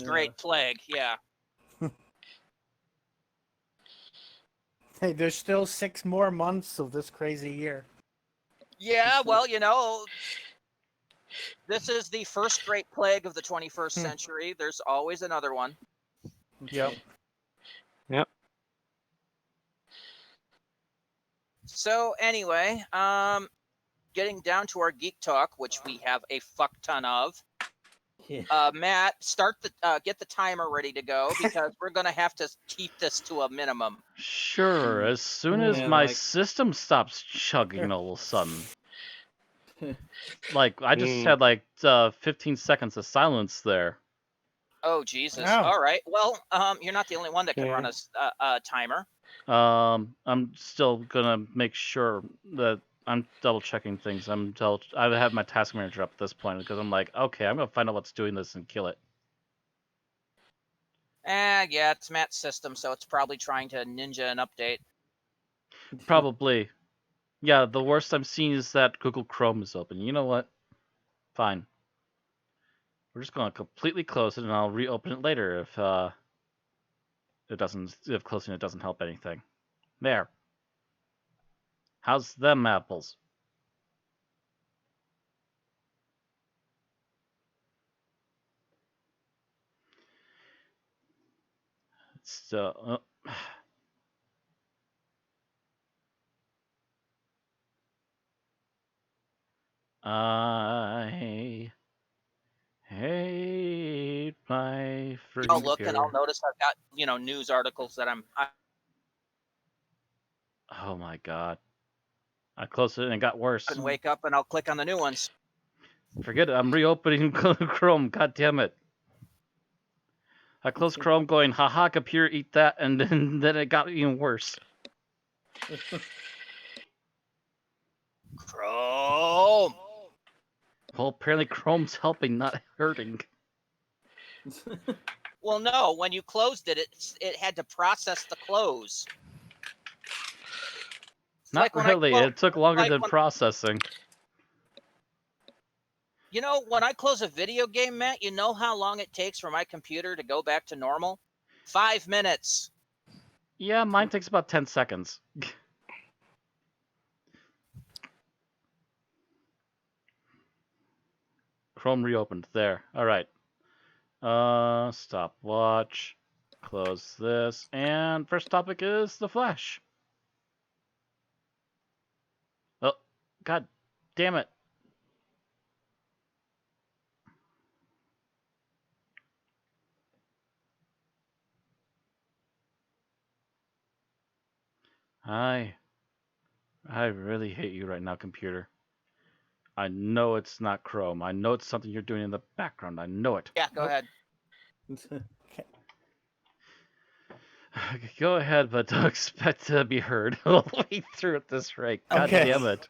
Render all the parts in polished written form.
Great plague, yeah. Hey, there's still 6 more months of this crazy year. Yeah, well, this is the first great plague of the 21st century. There's always another one. Yep. Yep. So anyway, getting down to our geek talk, which we have a fuck ton of. Matt, get the timer ready to go because we're gonna have to keep this to a minimum. Sure, as soon as my system stops chugging all of a sudden. Like, I just had 15 seconds of silence there. Oh, Jesus. Oh. All right. Well, you're not the only one that can run a timer. I'm still gonna make sure that I'm double checking things. I have my task manager up at this point because I'm like, okay, I'm gonna find out what's doing this and kill it. Yeah, it's Matt's system, so it's probably trying to ninja an update. Probably. Yeah, the worst I'm seeing is that Google Chrome is open. You know what? Fine. We're just gonna completely close it, and I'll reopen it later if closing it doesn't help anything. There. How's them apples? So, I hate my freaking I'll look computer. and I'll notice I've got news articles that Oh my god! I closed it and it got worse. can wake up and I'll click on the new ones. Forget it. I'm reopening Chrome. God damn it! I closed Chrome, going, haha, computer, eat that, and then it got even worse. Chrome. Well, apparently Chrome's helping, not hurting. Well, no. When you closed it, it had to process the close. Not really. It took longer than processing. When I close a video game, Matt, you know how long it takes for my computer to go back to normal? 5 minutes. Yeah, mine takes about 10 seconds. Chrome reopened. There. All right. Stopwatch. Close this. And first topic is the Flash. Oh, god damn it. I really hate you right now, computer. I know it's not Chrome. I know it's something you're doing in the background. I know it. Yeah, go ahead. Go ahead, but don't expect to be heard all the way through at this rate. God damn it.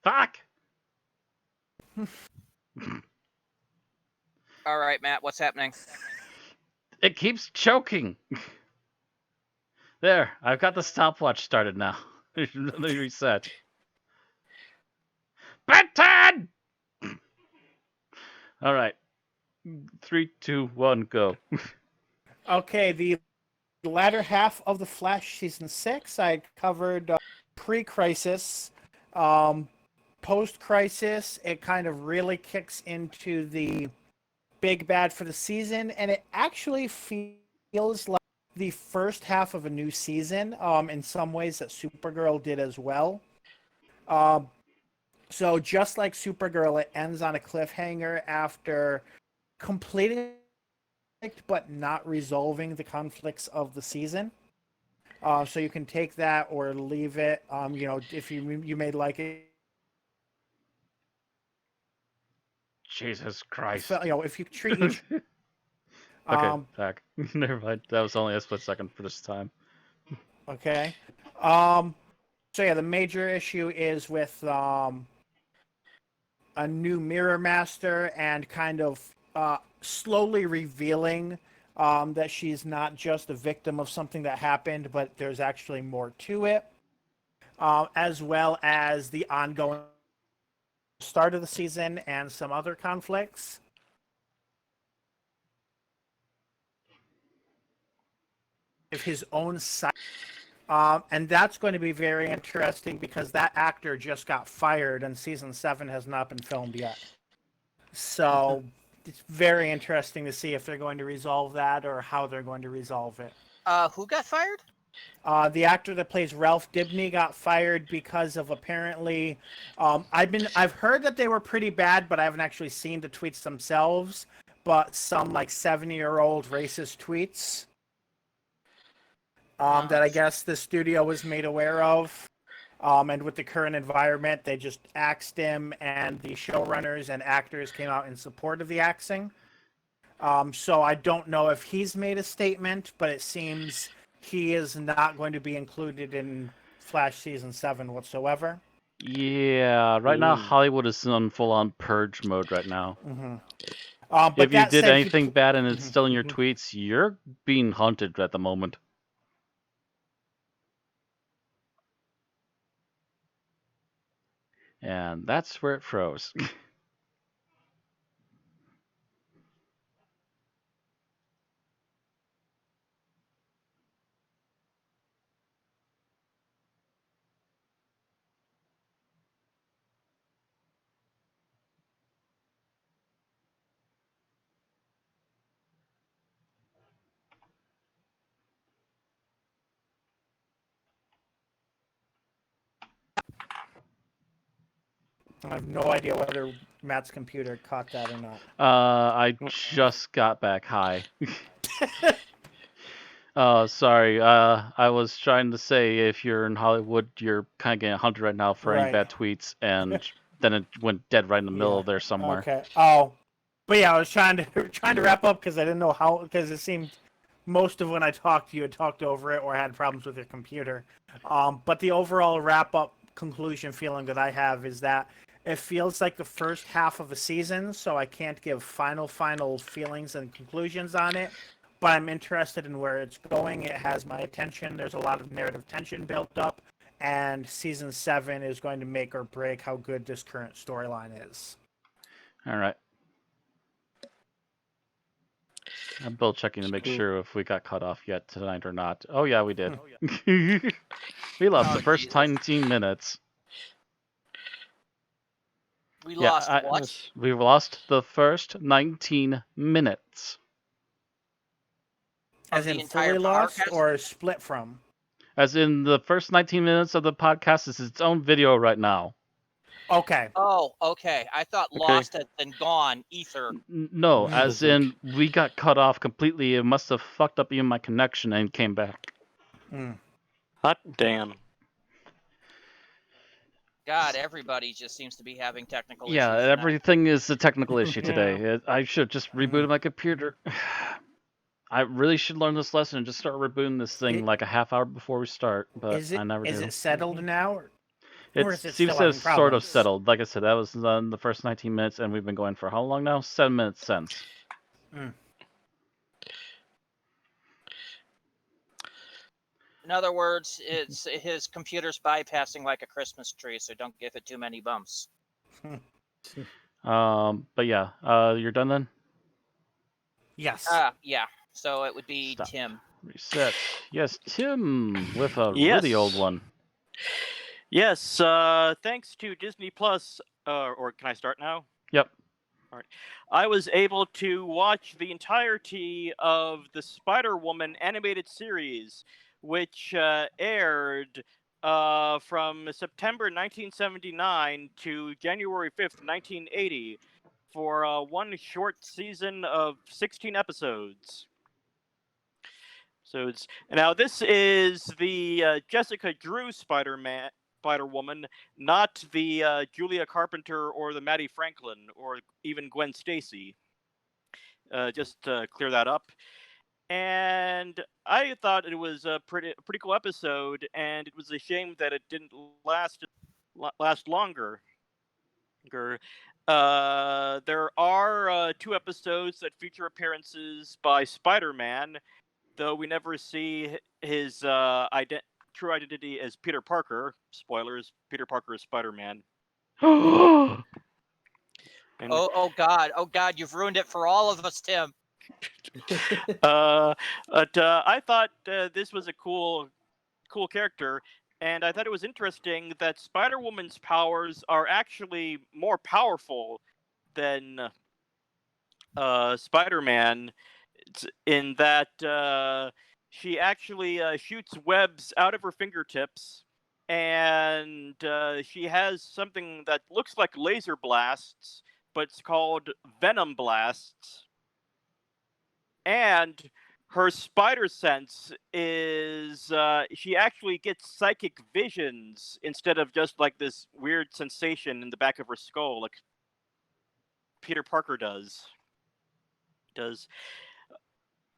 Fuck! All right, Matt, what's happening? It keeps choking. There, I've got the stopwatch started now. Let me reset. Bedtime! All right. 3, 2, 1, go. Okay, the latter half of the Flash season 6, I covered pre-crisis. Post-crisis, it kind of really kicks into the big bad for the season, and it actually feels like the first half of a new season, in some ways that Supergirl did as well. So just like Supergirl, it ends on a cliffhanger after completing but not resolving the conflicts of the season. So you can take that or leave it. If you may like it. Jesus Christ. If you treat each... Okay, back. Never mind. That was only a split second for this time. Okay. So yeah, the major issue is with a new Mirror Master and kind of slowly revealing that she's not just a victim of something that happened, but there's actually more to it, as well as the ongoing start of the season and some other conflicts. Of his own side. And that's going to be very interesting because that actor just got fired and season 7 has not been filmed yet. So it's very interesting to see if they're going to resolve that or how they're going to resolve it. Who got fired? The actor that plays Ralph Dibny got fired because of apparently, I've heard that they were pretty bad, but I haven't actually seen the tweets themselves. But some like 70-year-old racist tweets that I guess the studio was made aware of. And with the current environment, they just axed him, and the showrunners and actors came out in support of the axing. So I don't know if he's made a statement, but it seems he is not going to be included in Flash Season 7 whatsoever. Yeah, right now Hollywood is on full-on purge mode right now. Mm-hmm. But if you that did said, anything bad and it's still in your tweets, you're being hunted at the moment. And that's where it froze. I have no idea whether Matt's computer caught that or not. I just got back. Hi. Sorry. I was trying to say if you're in Hollywood, you're kind of getting hunted right now for any bad tweets, and then it went dead right in the middle of there somewhere. Okay. Oh, but yeah, I was trying to wrap up because I didn't know how, because it seemed most of when I talked to you had talked over it or had problems with your computer. But the overall wrap up conclusion feeling that I have is that it feels like the first half of a season, so I can't give final feelings and conclusions on it. But I'm interested in where it's going. It has my attention. There's a lot of narrative tension built up, and season 7 is going to make or break how good this current storyline is. All right. I'm bill checking to make sure if we got cut off yet tonight or not. Oh yeah, we did. We lost the first 19 minutes. We lost what? We lost the first 19 minutes. As in fully lost or split from? As in the first 19 minutes of the podcast is its own video right now. Okay. Oh, okay. I thought lost had been gone, ether. No, as in we got cut off completely. It must have fucked up even my connection and came back. Hot damn. God, everybody just seems to be having technical issues. Yeah, everything is a technical issue today. I should just reboot my computer. I really should learn this lesson and just start rebooting this thing like a half hour before we start, but I never do. Is it settled now? It seems to have sort of settled. Like I said, that was the first 19 minutes, and we've been going for how long now? 7 minutes since. In other words, it's his computer's bypassing like a Christmas tree, so don't give it too many bumps. But yeah, you're done then? Yes. Yeah. So it would be Tim. Reset. Yes, Tim with a really old one. Yes, thanks to Disney Plus, or can I start now? Yep. All right. I was able to watch the entirety of the Spider-Woman animated series, which aired from September 1979 to January 5th, 1980, for one short season of 16 episodes. So now this is the Jessica Drew Spider-Woman, not the Julia Carpenter or the Maddie Franklin or even Gwen Stacy. Just to clear that up. And I thought it was a pretty cool episode, and it was a shame that it didn't last longer. There are 2 episodes that feature appearances by Spider-Man, though we never see his true identity as Peter Parker. Spoilers: Peter Parker is Spider-Man. And, Oh God, you've ruined it for all of us, Tim. but I thought this was a cool character, and I thought it was interesting that Spider-Woman's powers are actually more powerful than Spider-Man, in that she actually shoots webs out of her fingertips, and she has something that looks like laser blasts, but it's called venom blasts. And her spider sense is she actually gets psychic visions instead of just like this weird sensation in the back of her skull, like Peter Parker does.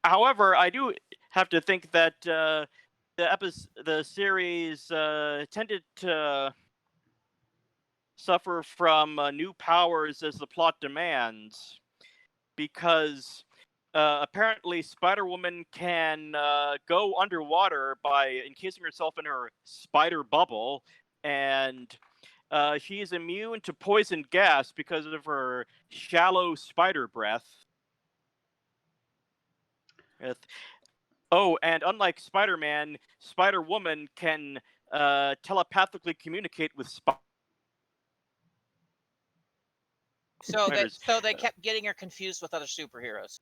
However, I do have to think that the series tended to suffer from new powers as the plot demands, because apparently Spider-Woman can go underwater by encasing herself in her spider bubble, and she is immune to poison gas because of her shallow spider breath. Oh, and unlike Spider-Man, Spider-Woman can telepathically communicate with So spiders. they kept getting her confused with other superheroes.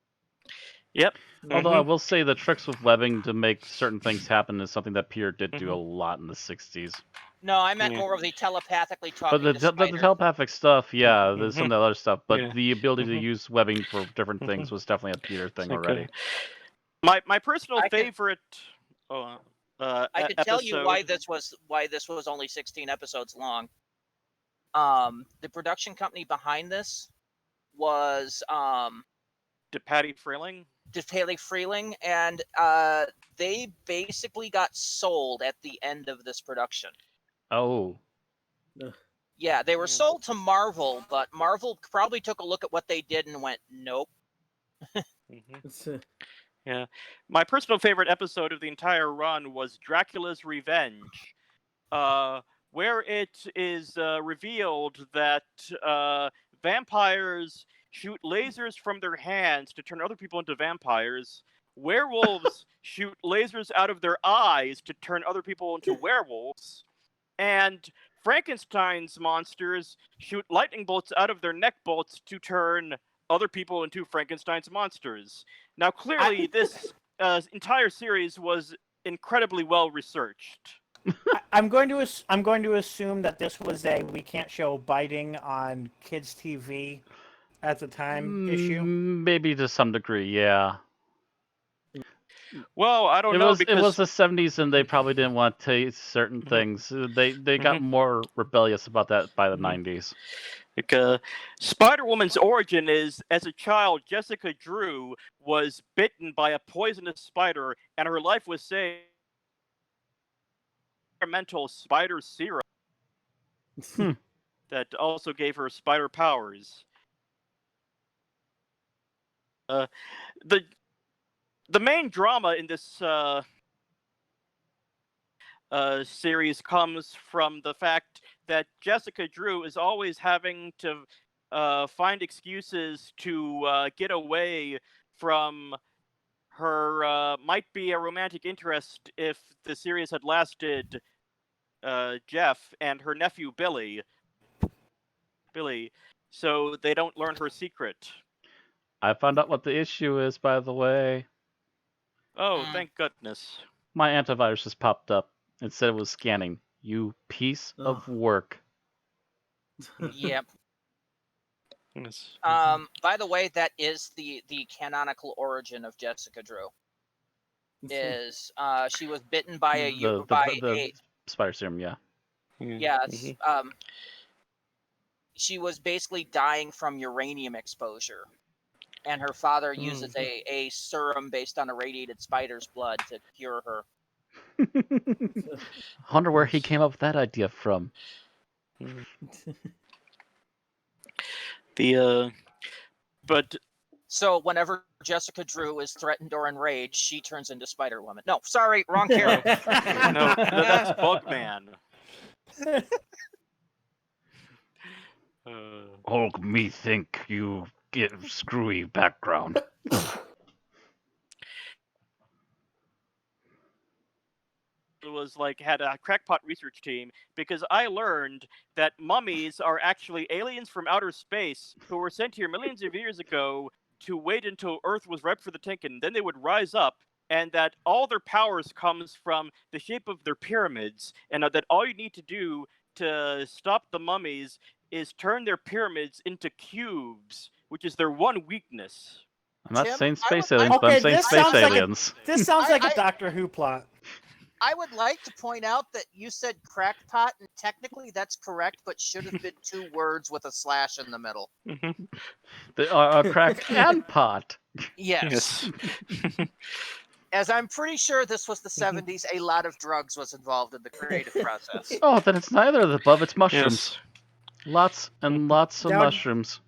Yep. Although I Mhm. will say the tricks with webbing to make certain things happen is something that Peter did do a Mhm. lot in the 60s. No, I meant Yeah. more of the telepathically But talking the, to the spiders. telepathic stuff, yeah, there's some Mhm. of the other stuff. But Yeah. the ability to Mhm. use webbing for different things Mhm. was definitely a Peter thing Okay. already. My personal I can- favorite I could tell you why episode. this was only 16 episodes long. The production company behind this was Patty Freeling. Haley Freeling, and they basically got sold at the end of this production. Oh, Yeah, they were Yeah. sold to Marvel, but Marvel probably took a look at what they did and went, nope. Mhm. Yeah. My personal favorite episode of the entire run was Dracula's Revenge, where it is revealed that vampires shoot lasers from their hands to turn other people into vampires. Werewolves shoot lasers out of their eyes to turn other people into werewolves. And Frankenstein's monsters shoot lightning bolts out of their neck bolts to turn other people into Frankenstein's monsters. Now, clearly, this entire series was incredibly well researched. I'm going to assume that this was a we can't show biting on kids TV at the time issue. maybe to some degree, yeah. Well, I don't know It was because the 70s, and they probably didn't want to taste certain Mhm. things. They got more rebellious about that by the 90s. Spider-Woman's origin is, as a child, Jessica Drew was bitten by a poisonous spider, and her life was saved by experimental spider serum that also gave her spider powers. The main drama in this series comes from the fact that Jessica Drew is always having to find excuses to get away from her might be a romantic interest if the series had lasted, Jeff, and her nephew Billy, so they don't learn her secret. I found out what the issue is, by the way. Oh, thank goodness. My antivirus just popped up and said it was scanning. You piece of work. Yep. Yes. By the way, that is the canonical origin of Jessica Drew. Is she was bitten by The spider serum, yeah. yes, she was basically dying from uranium exposure, and her father uses a serum based on irradiated spider's blood to cure her. I wonder where he came up with that idea from. But So whenever Jessica Drew is threatened or enraged, she turns into Spider-Woman. No, sorry, wrong character. no, that's Bugman. Hulk, me think you get screwy background. Was like had a crackpot research team because I learned that mummies are actually aliens from outer space who were sent here millions of years ago to wait until Earth was ripe for the taking. Then they would rise up, and that all their powers comes from the shape of their pyramids, and that all you need to do to stop the mummies is turn their pyramids into cubes, which is their one weakness. I'm not Tim, saying I space would- aliens, but I'm Okay, saying this space sounds like a- aliens. This sounds like a I- Doctor Who plot. I would like to point out that you said crackpot, and technically that's correct, but should have been 2 words with a slash in the middle. A crack and pot. Yes. As I'm pretty sure this was the 70s, a lot of drugs was involved in the creative process. Oh, then it's neither of the above. It's mushrooms. Yes. Lots and lots of That would- mushrooms.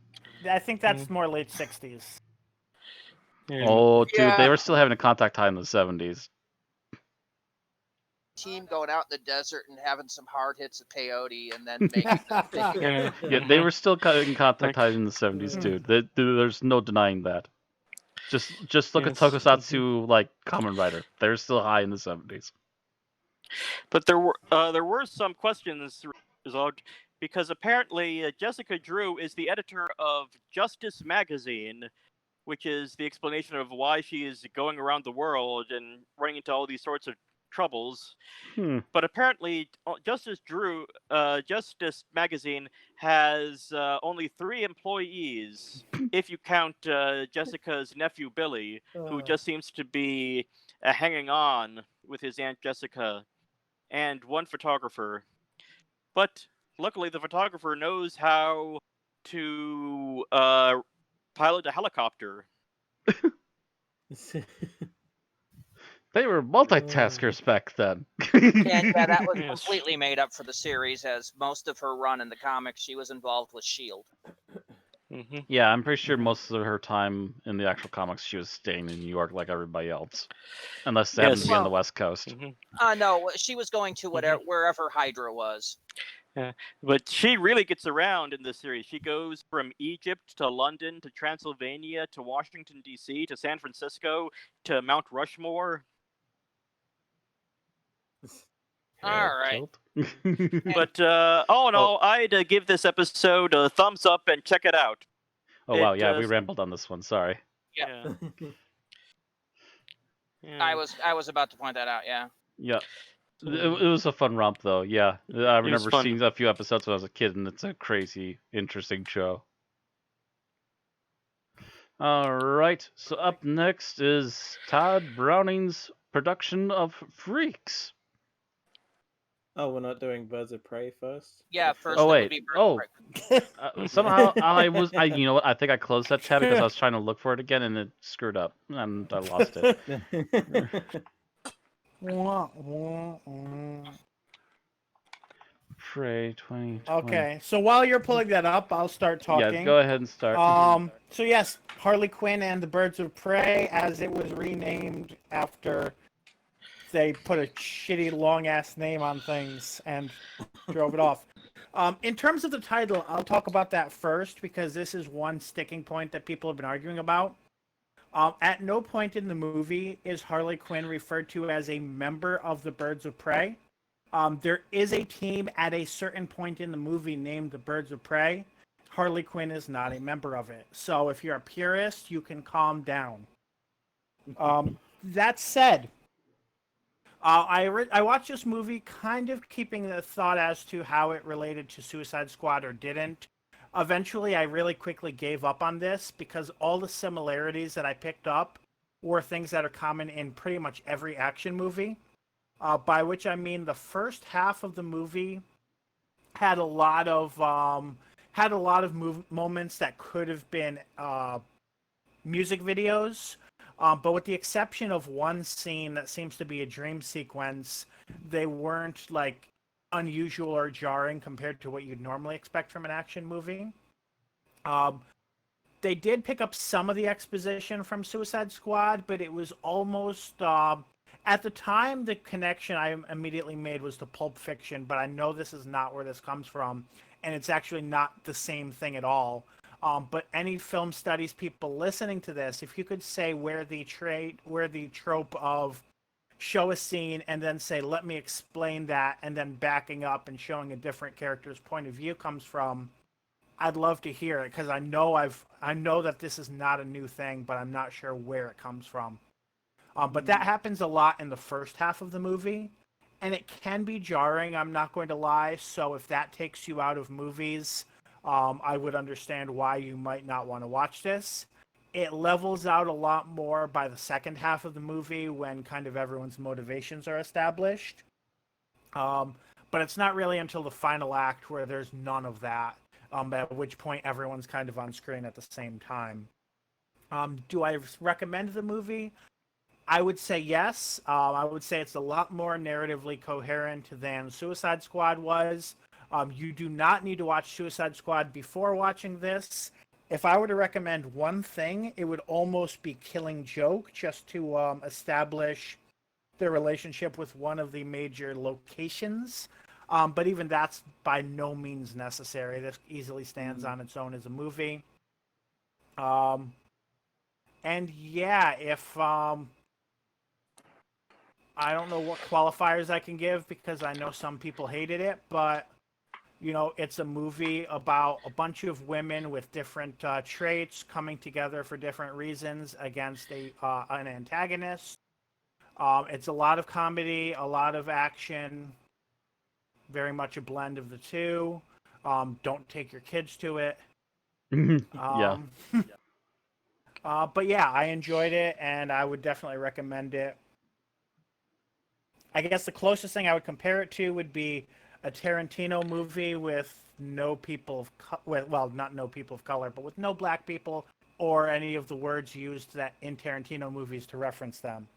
I think that's more late 60s. Oh, dude, Yeah. they were still having a contact high in the 70s. Team going out in the desert and having some hard hits of peyote and then making them Yeah, they were still in contact high in the 70s, dude. There's no denying that. Just look at Yes. Tokusatsu, like Kamen Rider. They're still high in the 70s. But there were some questions resolved because apparently Jessica Drew is the editor of Justice magazine, which is the explanation of why she is going around the world and running into all these sorts of troubles. But apparently, Justice magazine has only 3 employees, if you count Jessica's nephew Billy, who just seems to be hanging on with his Aunt Jessica, and 1 photographer. But luckily, the photographer knows how to pilot a helicopter. They were multitaskers back then. And yeah, that was Yes. completely made up for the series, as most of her run in the comics, she was involved with S.H.I.E.L.D. Mm-hmm. Yeah, I'm pretty sure most of her time in the actual comics, she was staying in New York like everybody else. Unless they happened to be on the West Coast. No, she was going to wherever Hydra was. But she really gets around in this series. She goes from Egypt to London to Transylvania to Washington, D.C. to San Francisco to Mount Rushmore. All right. But all in all, I'd give this episode a thumbs up and check it out. Oh, wow, It yeah, we does- rambled on this one, sorry. Yeah. Yeah. I was about to point that out, yeah. Yeah. It was a fun romp, though, yeah. I remember fun. seeing a few episodes when I was a kid, and it's a crazy, interesting show. Alright, so up next is Todd Browning's production of Freaks. Oh, we're not doing Birds of Prey first? Yeah, first Oh, it wait. would be Oh. Somehow you know what? I think I closed that tab because I was trying to look for it again and it screwed up and I lost it. Wah, wah, wah. Prey 2020. Okay, so while you're pulling that up, I'll start talking. Yeah, go ahead and start. So yes, Harley Quinn and the Birds of Prey, as it was renamed after they put a shitty long ass name on things and drove it off. In terms of the title, I'll talk about that first because this is one sticking point that people have been arguing about. At no point in the movie is Harley Quinn referred to as a member of the Birds of Prey. There is a team at a certain point in the movie named the Birds of Prey. Harley Quinn is not a member of it. So if you're a purist, you can calm down. That said, I watched this movie kind of keeping the thought as to how it related to Suicide Squad or didn't. Eventually, I really quickly gave up on this because all the similarities that I picked up were things that are common in pretty much every action movie. By which I mean the first half of the movie had a lot of moments that could have been music videos. But with the exception of one scene that seems to be a dream sequence, they weren't like unusual or jarring compared to what you'd normally expect from an action movie. They did pick up some of the exposition from Suicide Squad, but it was almost at the time the connection I immediately made was to Pulp Fiction, but I know this is not where this comes from. and it's actually not the same thing at all. But any film studies people listening to this, if you could say where the trope of show a scene and then say, let me explain that, and then backing up and showing a different character's point of view comes from, I'd love to hear it, because I know that this is not a new thing, but I'm not sure where it comes from. But that happens a lot in the first half of the movie, and it can be jarring, I'm not going to lie. So if that takes you out of movies, I would understand why you might not want to watch this. It levels out a lot more by the second half of the movie when kind of everyone's motivations are established. But it's not really until the final act where there's none of that, at which point everyone's kind of on screen at the same time. Do I recommend the movie? I would say yes. I would say it's a lot more narratively coherent than Suicide Squad was. You do not need to watch Suicide Squad before watching this. If I were to recommend one thing, it would almost be Killing Joke, just to establish their relationship with one of the major locations. But even that's by no means necessary. This easily stands on its own as a movie. And yeah, if I don't know what qualifiers I can give, because I know some people hated it, but you know, it's a movie about a bunch of women with different traits coming together for different reasons against an antagonist. It's a lot of comedy, a lot of action, very much a blend of the two. Don't take your kids to it. Yeah. But yeah, I enjoyed it, and I would definitely recommend it. I guess the closest thing I would compare it to would be a Tarantino movie with no people of well, not no people of color, but with no black people or any of the words used that in Tarantino movies to reference them.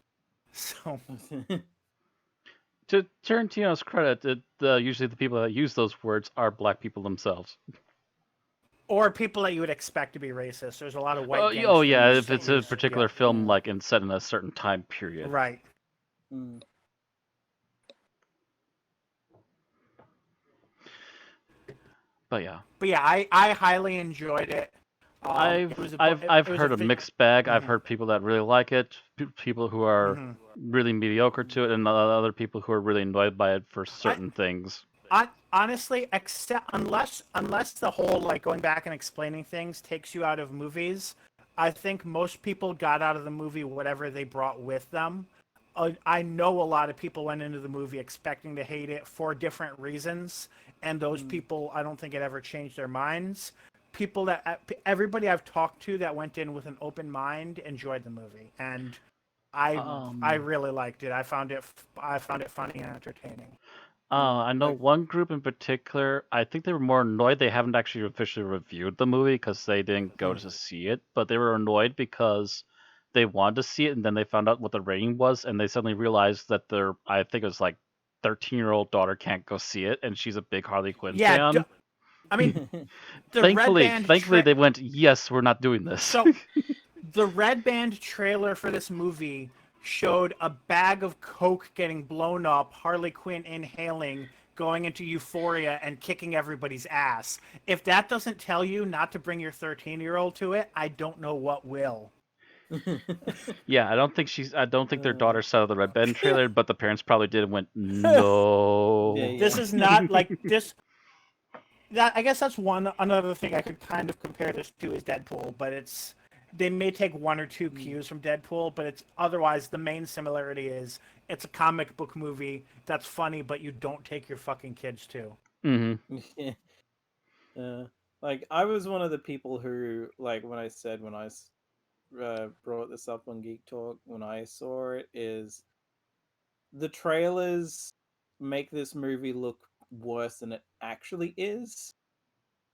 So To Tarantino's credit, usually the people that use those words are black people themselves. or people that you would expect to be racist. There's a lot of white Oh yeah, gangsters if that it's a use- particular yeah. film like and set in a certain time period. Right. Mm. But yeah. But yeah, I highly enjoyed it. I've it was I've it was heard a mixed bag. I've Mhm. heard people that really like it, people who are Mhm. really mediocre to it, and other people who are really annoyed by it for certain things. Honestly, except unless the whole like going back and explaining things takes you out of movies, I think most people got out of the movie whatever they brought with them. I know a lot of people went into the movie expecting to hate it for different reasons, and those people, I don't think it ever changed their minds. Everybody I've talked to that went in with an open mind enjoyed the movie, and I really liked it. I found it funny and entertaining. I know one group in particular. I think they were more annoyed they haven't actually officially reviewed the movie because they didn't go to see it, but they were annoyed because they wanted to see it and then they found out what the rating was and they suddenly realized that their, I think it was like 13-year-old daughter can't go see it and she's a big Harley Quinn Yeah, fan. I mean, the Thankfully, Red Band they went, yes, we're not doing this. So, the Red Band trailer for this movie showed a bag of Coke getting blown up, Harley Quinn inhaling, going into Euphoria, and kicking everybody's ass. If that doesn't tell you not to bring your 13-year-old to it, I don't know what will. Yeah, I don't think their daughter saw the Red Band trailer, but the parents probably did and went, no. Yeah. This is not like this. I guess that's another thing I could kind of compare this to is Deadpool, but they may take one or two cues from Deadpool, but it's otherwise the main similarity is it's a comic book movie that's funny, but you don't take your fucking kids to. Mm-hmm. Like I was one of the people who, like, when I brought this up on Geek Talk when I saw it, is the trailers make this movie look worse than it actually is.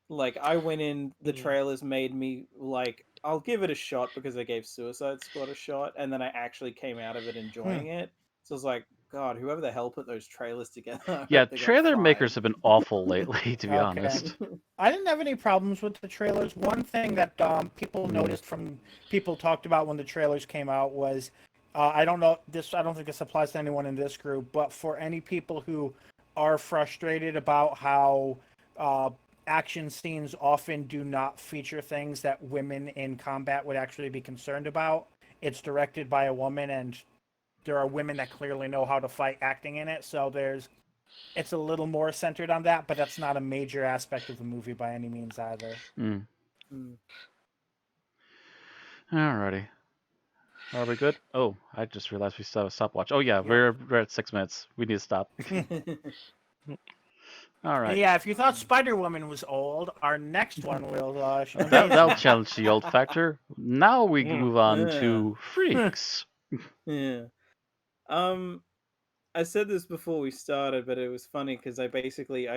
Like, I went in, the trailers made me like, I'll give it a shot because I gave Suicide Squad a shot, and then I actually came out of it enjoying it. So I was like, God, whoever the hell put those trailers together. I Yeah, hope they got trailer fired. makers have been awful lately, to be Okay. honest. I didn't have any problems with the trailers. One thing that people noticed from people talked about when the trailers came out was, I don't know this. I don't think this applies to anyone in this group, but for any people who are frustrated about how action scenes often do not feature things that women in combat would actually be concerned about. It's directed by a woman, and there are women that clearly know how to fight acting in it, so it's a little more centered on that, but that's not a major aspect of the movie by any means either. Mm. Mm. Alrighty. Are we good? Oh, I just realized we still have a stopwatch. Oh yeah, Yeah. we're at 6 minutes. We need to stop. All right. Yeah, if you thought Spider-Woman was old, our next one will be That'll amazing. challenge the old factor. Now we Mm. move on Yeah. to freaks. Yeah. I said this before we started, but it was funny because I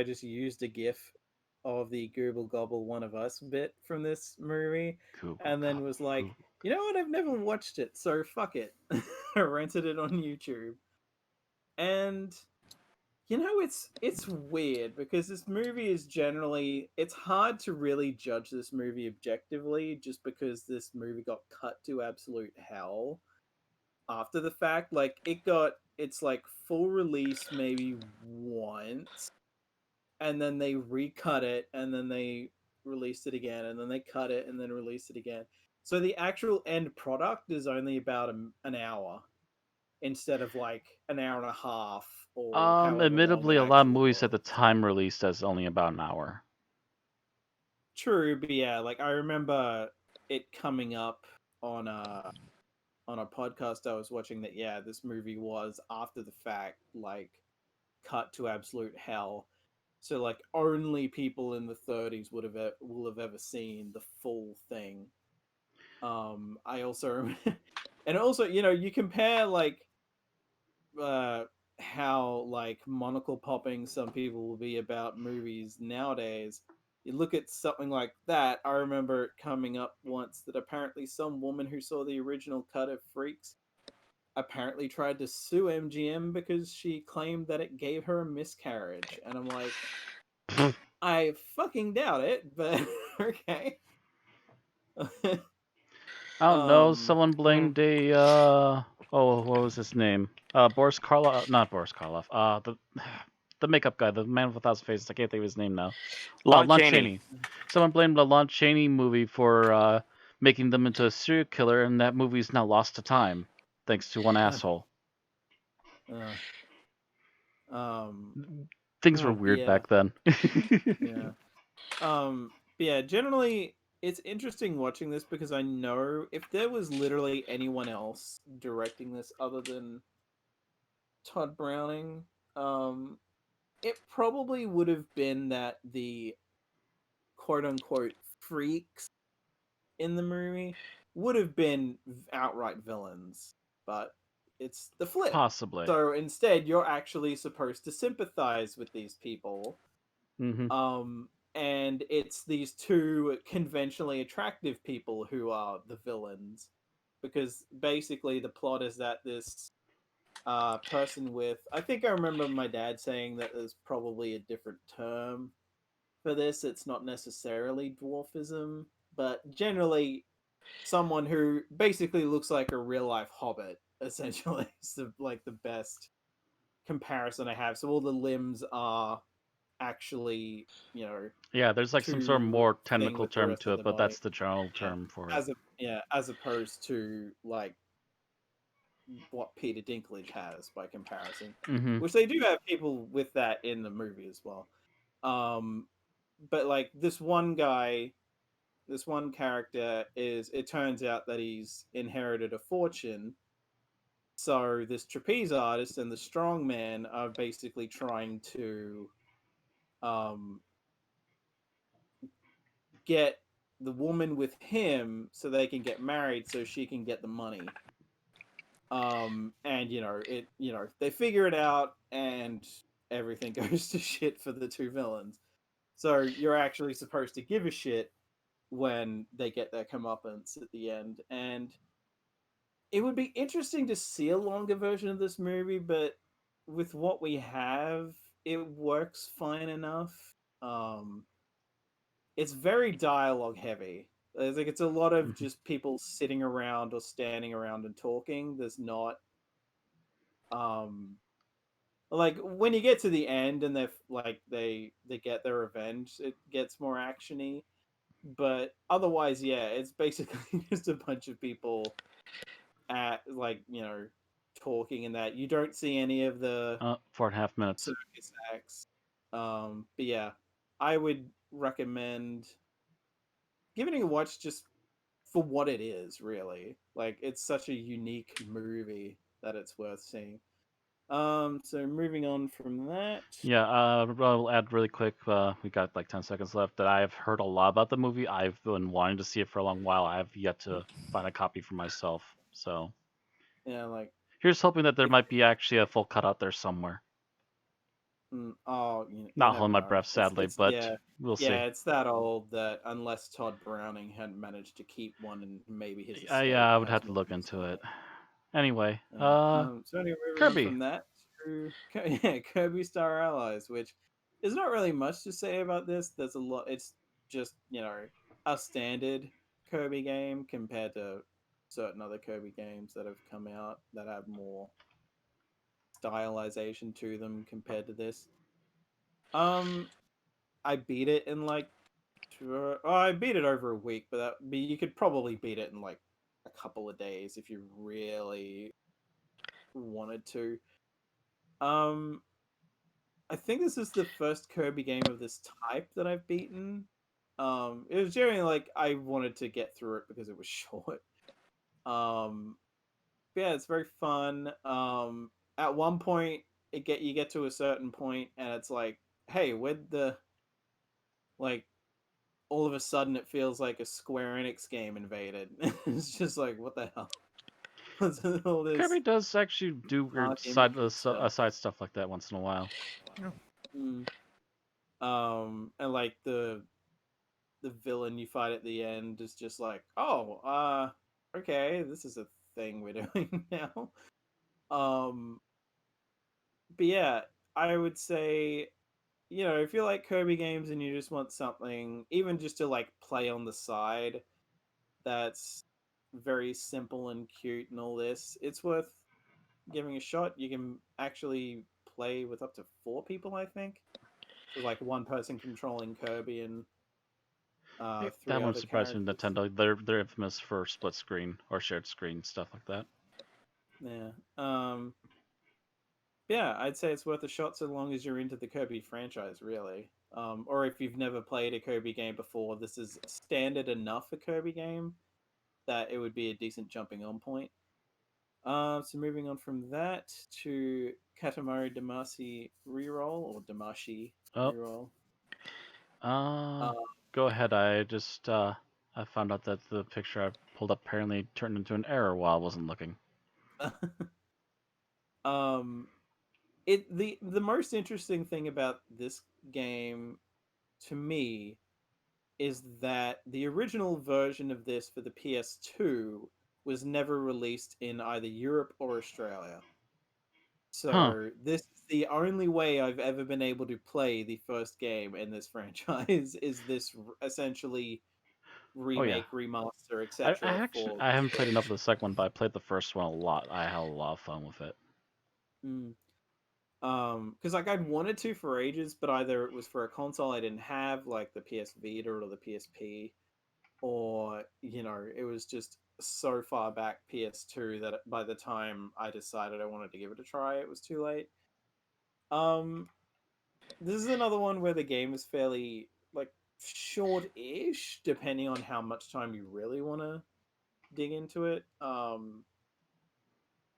just used a GIF of the Google Gobble One of Us bit from this movie, Google, and then was like, Google. you know what? I've never watched it, so fuck it. I rented it on YouTube, and it's weird because this movie is generally it's hard to really judge this movie objectively just because this movie got cut to absolute hell after the fact. Like it's like full release maybe once, and then they recut it, and then they released it again, and then they cut it and then released it again. So the actual end product is only about an hour instead of like an hour and a half or however long Admittedly, it a lot of actually movies at was. the time released as only about an hour. True, but yeah, like I remember it coming up on a podcast I was watching that yeah, this movie was after the fact like cut to absolute hell. So like only people in the 30s will have ever seen the full thing. I also and also you compare like how like monocle popping some people will be about movies nowadays. You look at something like that. I remember it coming up once that apparently some woman who saw the original cut of Freaks apparently tried to sue MGM because she claimed that it gave her a miscarriage. And I'm like, I fucking doubt it, but okay. I don't know. um, Someone blamed a oh, what was his name? Boris Karloff, not Boris Karloff. The makeup guy, the man with a thousand faces. I can't think of his name now. Lon Lon Chaney. Chaney. Someone blamed the Lon Chaney movie for making them into a serial killer, and that movie's now lost to time thanks to one asshole. Things were weird yeah, back then. yeah. But yeah, generally it's interesting watching this because I know if there was literally anyone else directing this other than Todd Browning, it probably would have been that the quote unquote freaks in the movie would have been outright villains, but it's the flip. Possibly. So instead, you're actually supposed to sympathize with these people. Mm-hmm. And it's these two conventionally attractive people who are the villains, because basically the plot is that this person with I think I remember my dad saying that there's probably a different term for this. It's not necessarily dwarfism, but generally someone who basically looks like a real life hobbit. Essentially, is like the best comparison I have. So all the limbs are actually, Yeah, there's like some sort of two more thing technical with the term rest to of it, the but body. that's the general Yeah, term for it. as opposed to like what Peter Dinklage has by comparison, Mm-hmm. which they do have people with that in the movie as well. But like this one guy, this one character it turns out that he's inherited a fortune. So this trapeze artist and the strongman are basically trying to um, get the woman with him so they can get married so she can get the money. And they figure it out and everything goes to shit for the two villains. So you're actually supposed to give a shit when they get their comeuppance at the end. And it would be interesting to see a longer version of this movie, but with what we have, it works fine enough. Um, it's very dialogue heavy. I think it's a lot of just people sitting around or standing around and talking. There's not like when you get to the end and they get their revenge, it gets more actiony. But otherwise, yeah, it's basically just a bunch of people at talking, and that you don't see any of the 4.5 minutes. circus acts. But yeah, I would recommend giving it a watch just for what it is. Really, like it's such a unique movie that it's worth seeing. So moving on from that. Yeah, I'll add really quick. We got like 10 seconds left. That I have heard a lot about the movie. I've been wanting to see it for a long while. I have yet to find a copy for myself. So Yeah, like here's hoping that there if might be actually a full cut out there somewhere. oh, you Not never holding my know. breath, sadly, It's but yeah, we'll see. yeah. It's that old that unless Todd Browning hadn't managed to keep one, and maybe his estate Yeah, I would has have to more look than into it. somewhere. Anyway, So anyway, moving on Kirby. from that to yeah, Kirby Star Allies, which is not really much to say about this. There's a lot. It's just a standard Kirby game compared to certain other Kirby games that have come out that have more stylization to them compared to this. I beat it in I beat it over a week, but you could probably beat it in like a couple of days if you really wanted to. Um, I think this is the first Kirby game of this type that I've beaten. It was generally like I wanted to get through it because it was short. Um, but yeah, it's very fun. At one point, you get to a certain point, and it's like, hey, where'd the like all of a sudden it feels like a Square Enix game invaded. It's just like, what the hell? What's all this Kirby does actually do weird dark imagery stuff? side stuff like that once in a while. Mm. And like the villain you fight at the end is just like, oh, okay, this is a thing we're doing now. Um, but yeah, I would say, if you like Kirby games and you just want something, even just to like play on the side, that's very simple and cute and all this, it's worth giving a shot. You can actually play with up to 4 people, I think. So like one person controlling Kirby and That 3 won't other surprise me. characters. Nintendo, they're infamous for split screen or shared screen stuff like that. Yeah. Yeah, I'd say it's worth a shot so long as you're into the Kirby franchise, really. Or if you've never played a Kirby game before, this is standard enough a Kirby game that it would be a decent jumping on point. So moving on from that to Katamari Damacy Reroll or Damashi Oh, Reroll. uh, Uh, go ahead. I found out that the picture I pulled up apparently turned into an error while I wasn't looking. um, the most interesting thing about this game to me is that the original version of this for the PS2 was never released in either Europe or Australia. Huh. So this is the only way I've ever been able to play the first game in this franchise is this essentially Oh yeah. remake, remaster, I etc. actually for I haven't played enough of Switch. the second one, but I played the first one a lot. I had a lot of fun with it. Mm. Because like I'd wanted to for ages, but either it was for a console I didn't have, like the PS Vita or the PSP, or it was just so far back PS2 that by the time I decided I wanted to give it a try, it was too late. Um, this is another one where the game is fairly like short-ish, depending on how much time you really want to dig into it.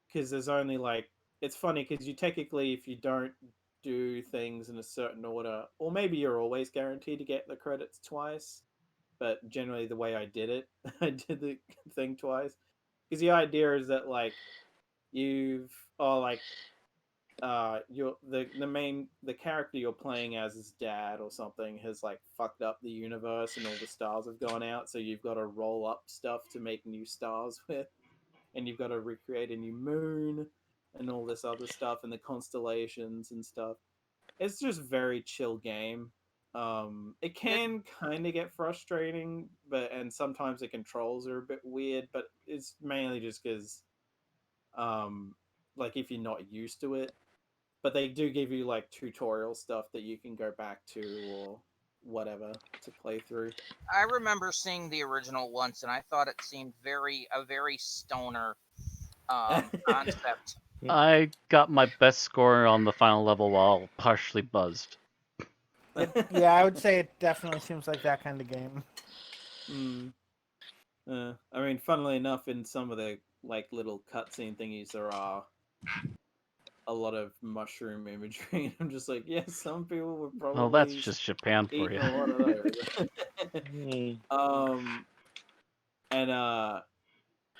Because there's only like it's funny because you technically, if you don't do things in a certain order, or maybe you're always guaranteed to get the credits twice, but generally the way I did it, I did the thing twice. Because the idea is that like you've or like you're the character you're playing as his dad or something has like fucked up the universe and all the stars have gone out, so you've got to roll up stuff to make new stars with, and you've got to recreate a new moon and all this other stuff and the constellations and stuff. It's just very chill game. It can kind of get frustrating, and sometimes the controls are a bit weird, but it's mainly just because, like, if you're not used to it. but they do give you like tutorial stuff that you can go back to or whatever to play through. I remember seeing the original once, and I thought it seemed a very stoner concept. I got my best score on the final level while partially buzzed. Yeah, I would say it definitely seems like that kind of game. I mean, funnily enough, in some of the like little cutscene thingies, there are a lot of mushroom imagery. I'm just like, yes, some people would probably. Oh, that's just Japan for eating you. a lot of those. And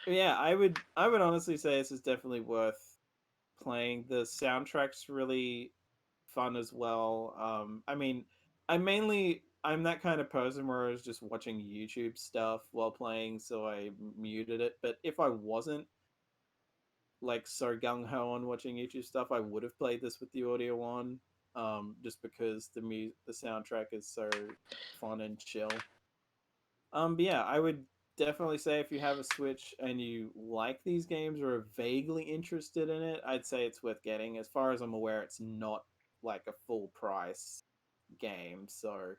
yeah, I would honestly say this is definitely worth playing. The soundtrack's really fun as well. I mean, I'm that kind of person where I was just watching YouTube stuff while playing, so I muted it. But if I wasn't like so gung ho on watching YouTube stuff, I would have played this with the audio on, just because the soundtrack is so fun and chill. But yeah, I would definitely say if you have a Switch and you like these games or are vaguely interested in it, I'd say it's worth getting. As far as I'm aware, it's not like a full price game, so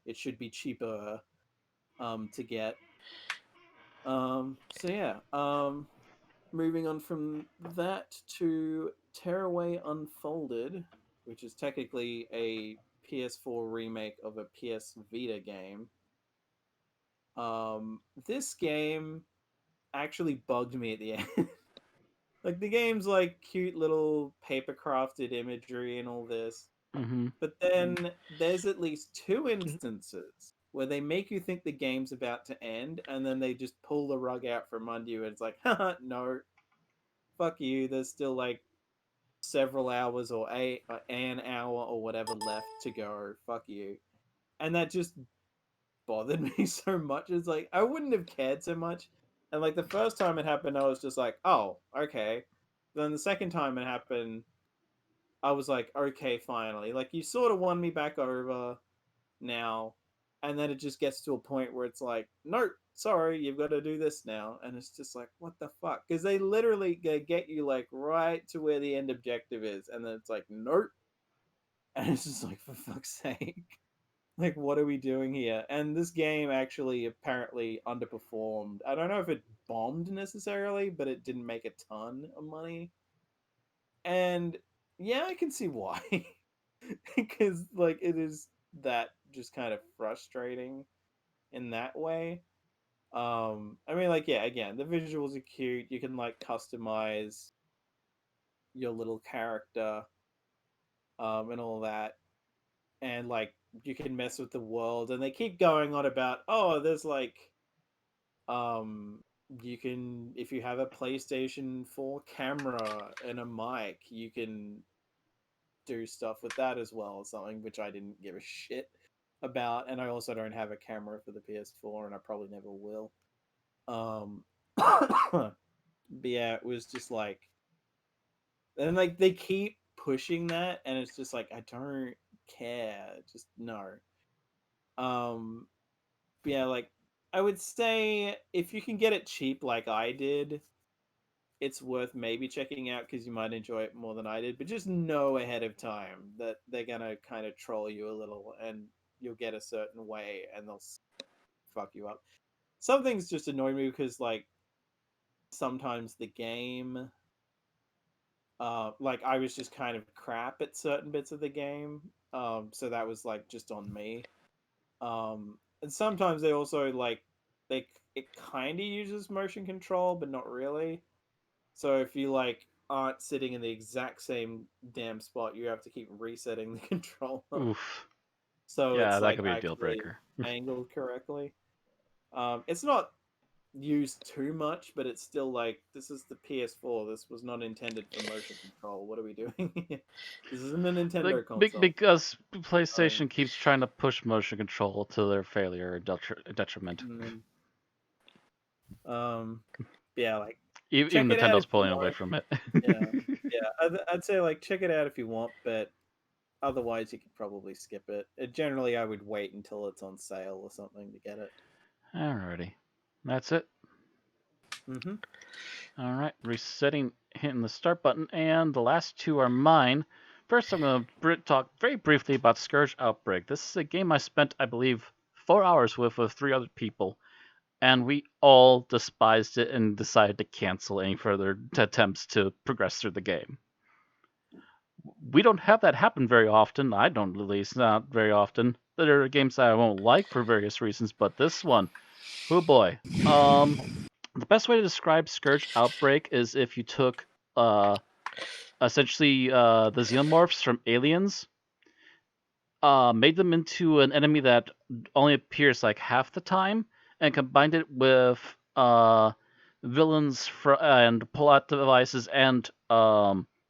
it should be cheaper to get. So yeah, moving on from that to Tearaway Unfolded, which is technically a PS4 remake of a PS Vita game. This game actually bugged me at the end. Like the game's like cute little paper crafted imagery and all this. Mm-hmm. But then there's at least two instances where they make you think the game's about to end and then they just pull the rug out from under you and it's like, haha, no, fuck you. There's still like several hours or an hour or whatever left to go. Fuck you. And that just bothered me so much. It's like I wouldn't have cared so much. And like the first time it happened, I was just like, oh, okay. Then the second time it happened, I was like, okay, finally. Like you sort of won me back over now. And then it just gets to a point where it's like, nope, sorry, you've got to do this now. And it's just like, what the fuck? Because they literally get you like right to where the end objective is. And then it's like, nope. And it's just like, for fuck's sake. Like, what are we doing here? And this game actually apparently underperformed. I don't know if it bombed necessarily, but it didn't make a ton of money. And yeah, I can see why. Because, like, it is that just kind of frustrating in that way. I mean, like, yeah, again, the visuals are cute. You can, like, customize your little character, and all that. And, like, you can mess with the world. And they keep going on about, oh, there's, like, you can, if you have a PlayStation 4 camera and a mic, you can do stuff with that as well, something which I didn't give a shit about. And I also don't have a camera for the PS4, and I probably never will. But yeah, it was just like, and like they keep pushing that, and it's just like I don't care, just no. But yeah, like I would say if you can get it cheap, like I did, it's worth maybe checking out because you might enjoy it more than I did. But just know ahead of time that they're gonna kind of troll you a little, and you'll get a certain way, and they'll fuck you up. Some things just annoy me because like sometimes the game, like I was just kind of crap at certain bits of the game, so that was like just on me. And sometimes they also like it kind of uses motion control, but not really. So if you like aren't sitting in the exact same damn spot, you have to keep resetting the controller. Oof. So Yeah, it's that like could be a deal actually breaker. angled correctly. It's not used too much, but it's still like this is the PS4. This was not intended for motion control. What are we doing here? This isn't a Nintendo Like, console. because PlayStation keeps trying to push motion control to their failure or detriment. Yeah, like Even check it out Nintendo's if you pulling away want. from it. I'd say like check it out if you want, but otherwise you could probably skip it. Generally, I would wait until it's on sale or something to get it. Alrighty. That's it. Mm-hmm. Alright, resetting, hitting the start button, and the last two are mine. first I'm going to talk very briefly about Scourge Outbreak. This is a game I spent, I believe, 4 hours with 3 other people, and we all despised it and decided to cancel any further attempts to progress through the game. We don't have that happen very often. I don't, at least, not very often. There are games that I won't like for various reasons, but this one, oh boy. The best way to describe Scourge Outbreak is if you took essentially the xenomorphs from Aliens, made them into an enemy that only appears like half the time, and combined it with villains and pull-out devices and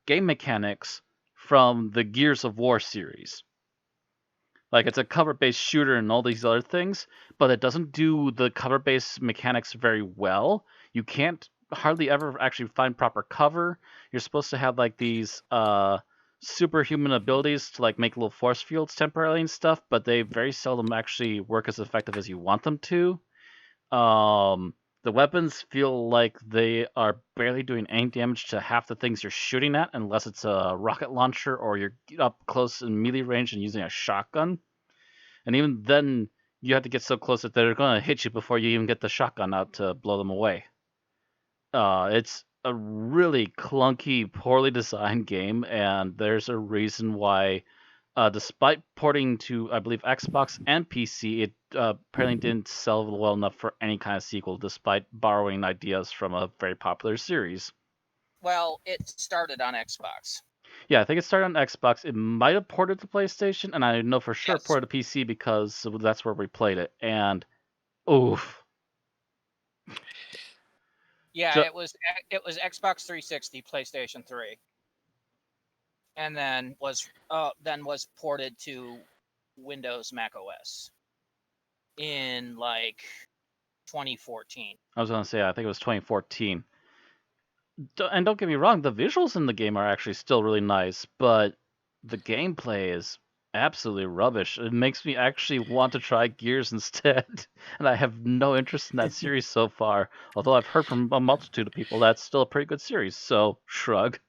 game mechanics from the Gears of War series. Like, it's a cover-based shooter and all these other things, but it doesn't do the cover-based mechanics very well. You can't hardly ever actually find proper cover. You're supposed to have like these superhuman abilities to like make little force fields temporarily and stuff, but they very seldom actually work as effective as you want them to. The weapons feel like they are barely doing any damage to half the things you're shooting at, unless it's a rocket launcher or you're up close in melee range and using a shotgun. And even then, you have to get so close that they're going to hit you before you even get the shotgun out to blow them away. It's a really clunky, poorly designed game, and there's a reason why, despite porting to, I believe, Xbox and PC, it apparently didn't sell well enough for any kind of sequel, despite borrowing ideas from a very popular series. Well, it started on Xbox. Yeah, I think it started on Xbox. It might have ported to PlayStation, and I know for sure Yes. ported to PC because that's where we played it. And oof. Yeah, So- it was Xbox 360, PlayStation 3, and then was ported to Windows, Mac OS in like 2014. I was gonna say, I think it was 2014. And don't get me wrong, the visuals in the game are actually still really nice, but the gameplay is absolutely rubbish. It makes me actually want to try Gears instead, and I have no interest in that series so far. Although I've heard from a multitude of people that's still a pretty good series, so shrug.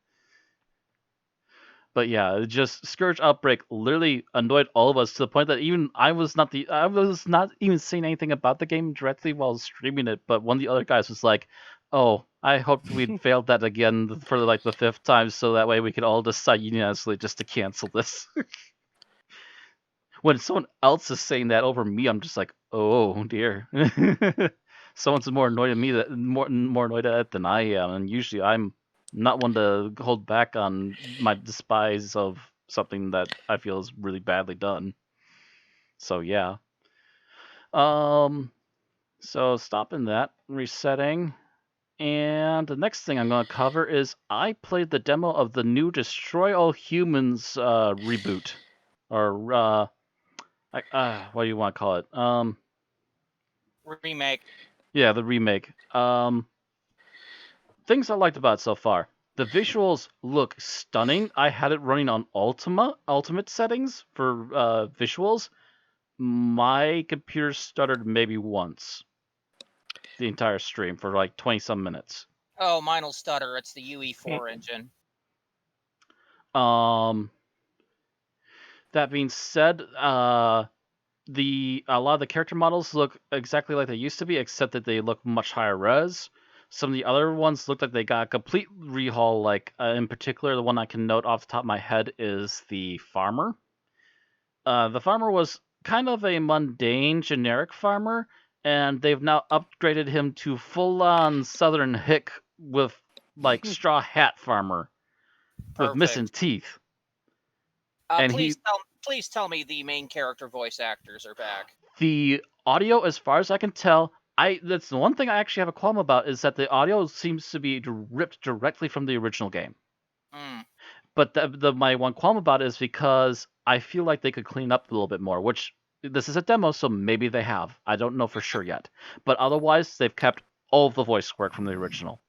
But yeah, it just Scourge Outbreak literally annoyed all of us to the point that even I was not even saying anything about the game directly while streaming it, but one of the other guys was like, "Oh, I hoped we'd failed that again for like the 5th time, so that way we could all decide unanimously just to cancel this." When someone else is saying that over me, I'm just like, "Oh dear." Someone's more annoyed at me more annoyed at it than I am, and usually I'm not one to hold back on my despise of something that I feel is really badly done. So yeah. So stopping that, resetting, and the next thing I'm going to cover is I played the demo of the new Destroy All Humans reboot, or what do you want to call it? Remake. Yeah, the remake. Things I liked about it so far. The visuals look stunning. I had it running on ultimate settings for visuals. My computer stuttered maybe once the entire stream for like 20 some minutes. Oh, mine'll stutter. It's the UE4 engine. That being said, a lot of the character models look exactly like they used to be, except that they look much higher res. Some of the other ones look like they got a complete rehaul. Like in particular, the one I can note off the top of my head is the farmer. The farmer was kind of a mundane, generic farmer, and they've now upgraded him to full-on Southern hick with like straw hat farmer with missing Perfect. teeth. And please tell me the main character voice actors are back. The audio, as far as I can tell, that's the one thing I actually have a qualm about, is that the audio seems to be ripped directly from the original game. Mm. But my one qualm about it is because I feel like they could clean up a little bit more, which this is a demo, so maybe they have. I don't know for sure yet. But otherwise, they've kept all of the voice work from the original.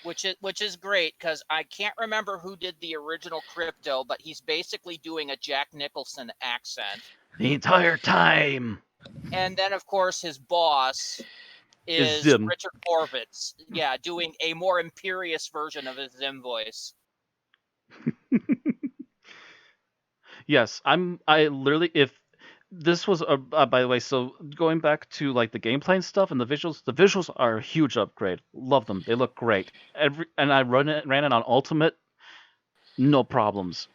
Which is great, because I can't remember who did the original Crypto, but he's basically doing a Jack Nicholson accent. The entire time! And then, of course, his boss is Zim. Richard Horvitz. Yeah, doing a more imperious version of his Zim voice. Yes, I literally, if this was by the way, so going back to like the gameplay and stuff and the visuals are a huge upgrade. Love them. They look great. And I ran it on ultimate, no problems.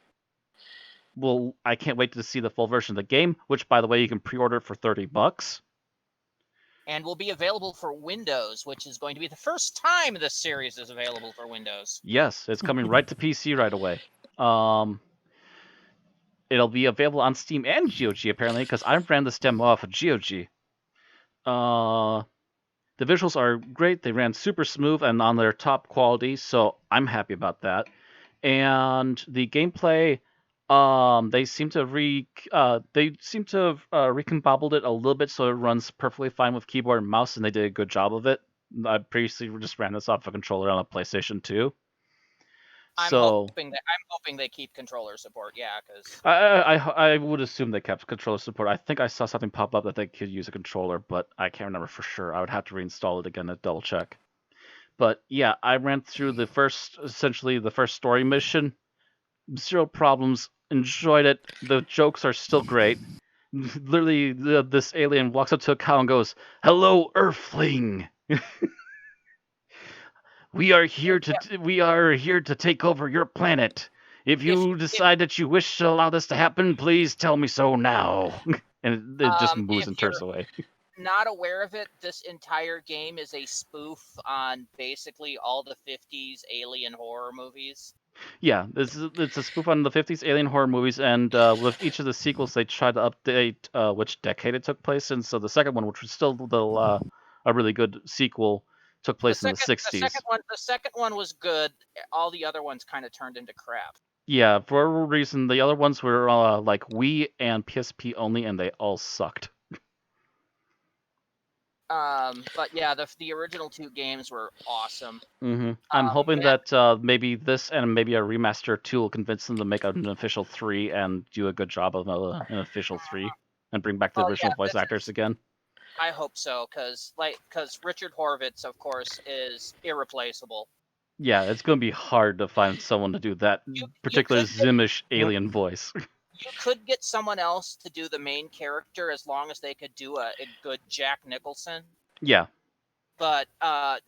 Well, I can't wait to see the full version of the game, which by the way you can pre-order for $30. And will be available for Windows, which is going to be the first time this series is available for Windows. Yes, it's coming right to PC right away. It'll be available on Steam and GOG apparently, because I ran this demo off of GOG. The visuals are great. They ran super smooth and on their top quality, so I'm happy about that. And the gameplay, they seem to have recombobbled it a little bit so it runs perfectly fine with keyboard and mouse, and they did a good job of it. I previously just ran this off a controller on a PlayStation 2. I'm So hoping they keep controller support. Yeah, because I would assume they kept controller support. I think I saw something pop up that they could use a controller, but I can't remember for sure. I would have to reinstall it again to double check. But yeah, I ran through essentially the first story mission. Zero problems. Enjoyed it. The jokes are still great. Literally, this alien walks up to a cow and goes, "Hello, Earthling. We are here to take over your planet. If you decide that you wish to allow this to happen, please tell me so now." And it just moves and turns away. not aware of it, this entire game is a spoof on basically all the 50s alien horror movies. Yeah, it's a spoof on the 50s alien horror movies, and with each of the sequels, they try to update which decade it took place in. So the second one, which was still a really good sequel, took place in the 60s. The second one was good. All the other ones kind of turned into crap. Yeah, for a reason, the other ones were like Wii and PSP only, and they all sucked. But yeah, the original two games were awesome. Mm-hmm. I'm hoping that maybe this and maybe a remaster 2 will convince them to make an official 3 and do a good job of an official 3 and bring back the original voice actors again. I hope so, because Richard Horvitz, of course, is irreplaceable. Yeah, it's going to be hard to find someone to do that particular Zimish alien voice. You could get someone else to do the main character as long as they could do a good Jack Nicholson. Yeah. But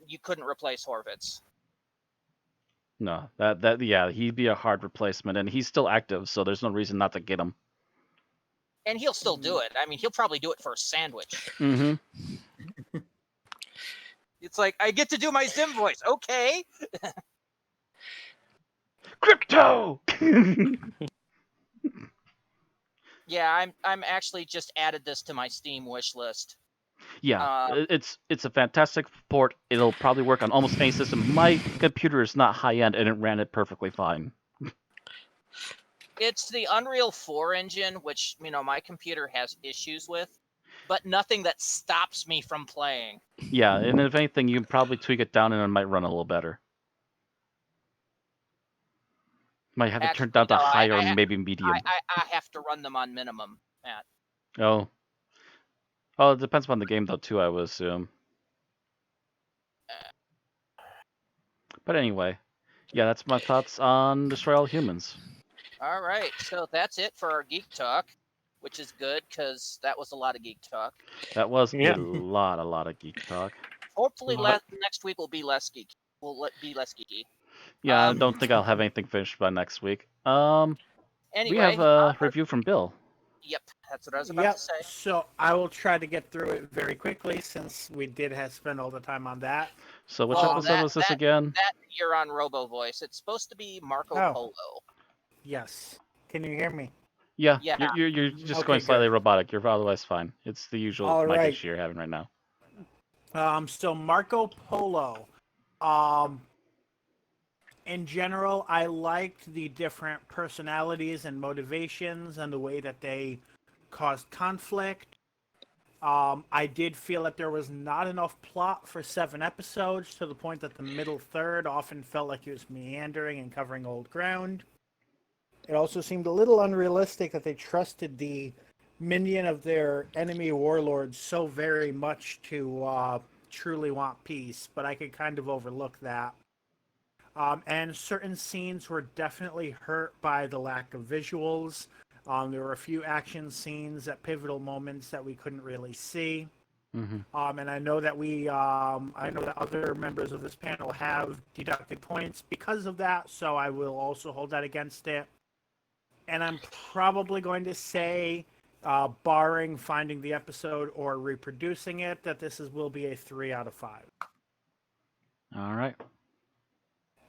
you couldn't replace Horvitz. No, yeah, he'd be a hard replacement, and he's still active, so there's no reason not to get him. And he'll still do it. I mean, he'll probably do it for a sandwich. Mm-hmm. It's like, I get to do my Zim voice. Okay. Crypto! Yeah, I'm actually just added this to my Steam wish list. Yeah, it's a fantastic port. It'll probably work on almost any system. My computer is not high-end, and it ran it perfectly fine. It's the Unreal 4 engine, which, my computer has issues with, but nothing that stops me from playing. Yeah, and if anything, you can probably tweak it down and it might run a little better. Might have to turn down to high or maybe medium. I have to run them on minimum, Matt. Oh. Oh, it depends upon the game, though, too, I would assume. But anyway, yeah, that's my thoughts on Destroy All Humans. All right, so that's it for our Geek Talk, which is good, because that was a lot of Geek Talk. That was a lot of Geek Talk. Hopefully next week will be less geeky. Be less geeky. Yeah, I don't think I'll have anything finished by next week. Anyway, we have a review from Bill. Yep, that's what I was about to say. So I will try to get through it very quickly since we did spend all the time on that. So which episode was this again? That you're on Robo Voice. It's supposed to be Marco Polo. Yes. Can you hear me? Yeah. You're just going slightly robotic. You're otherwise fine. It's the usual mic issue you're having right now. So Marco Polo. In general, I liked the different personalities and motivations and the way that they caused conflict. I did feel that there was not enough plot for 7 episodes, to the point that the middle third often felt like it was meandering and covering old ground. It also seemed a little unrealistic that they trusted the minion of their enemy warlords so very much to truly want peace, but I could kind of overlook that. And certain scenes were definitely hurt by the lack of visuals. There were a few action scenes at pivotal moments that we couldn't really see. And I know that I know that other members of this panel have deducted points because of that, so I will also hold that against it. And I'm probably going to say, barring finding the episode or reproducing it, that will be a 3 out of 5. All right.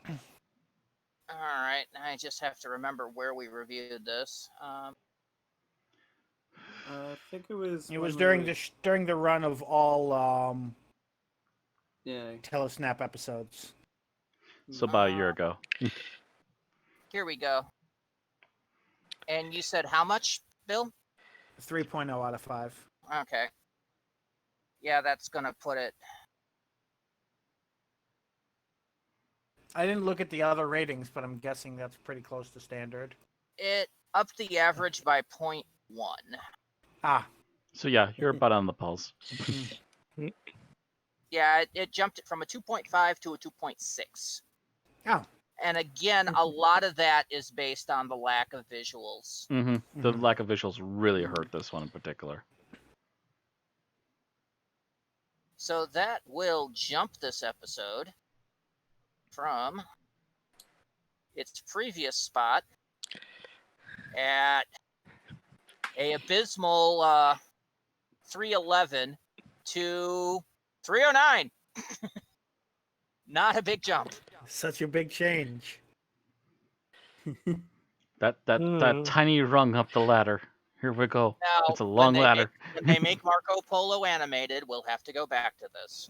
All right. I just have to remember where we reviewed this. I think it was. It was during the run of all Yeah. Telesnap episodes. So about a year ago. Here we go. And you said how much, Bill? 3.0 out of 5. Okay. Yeah, that's gonna put it. I didn't look at the other ratings, but I'm guessing that's pretty close to standard. It upped the average by 0.1. Ah. So yeah, you're about on the pulse. Yeah, it jumped it from a 2.5 to a 2.6. Oh. And again, a lot of that is based on the lack of visuals. The lack of visuals really hurt this one in particular. So that will jump this episode from its previous spot at a abysmal 311 to 309. Not a big jump. Such a big change. That tiny rung up the ladder. Here we go. Now, It's a long ladder. When they make Marco Polo animated, we'll have to go back to this.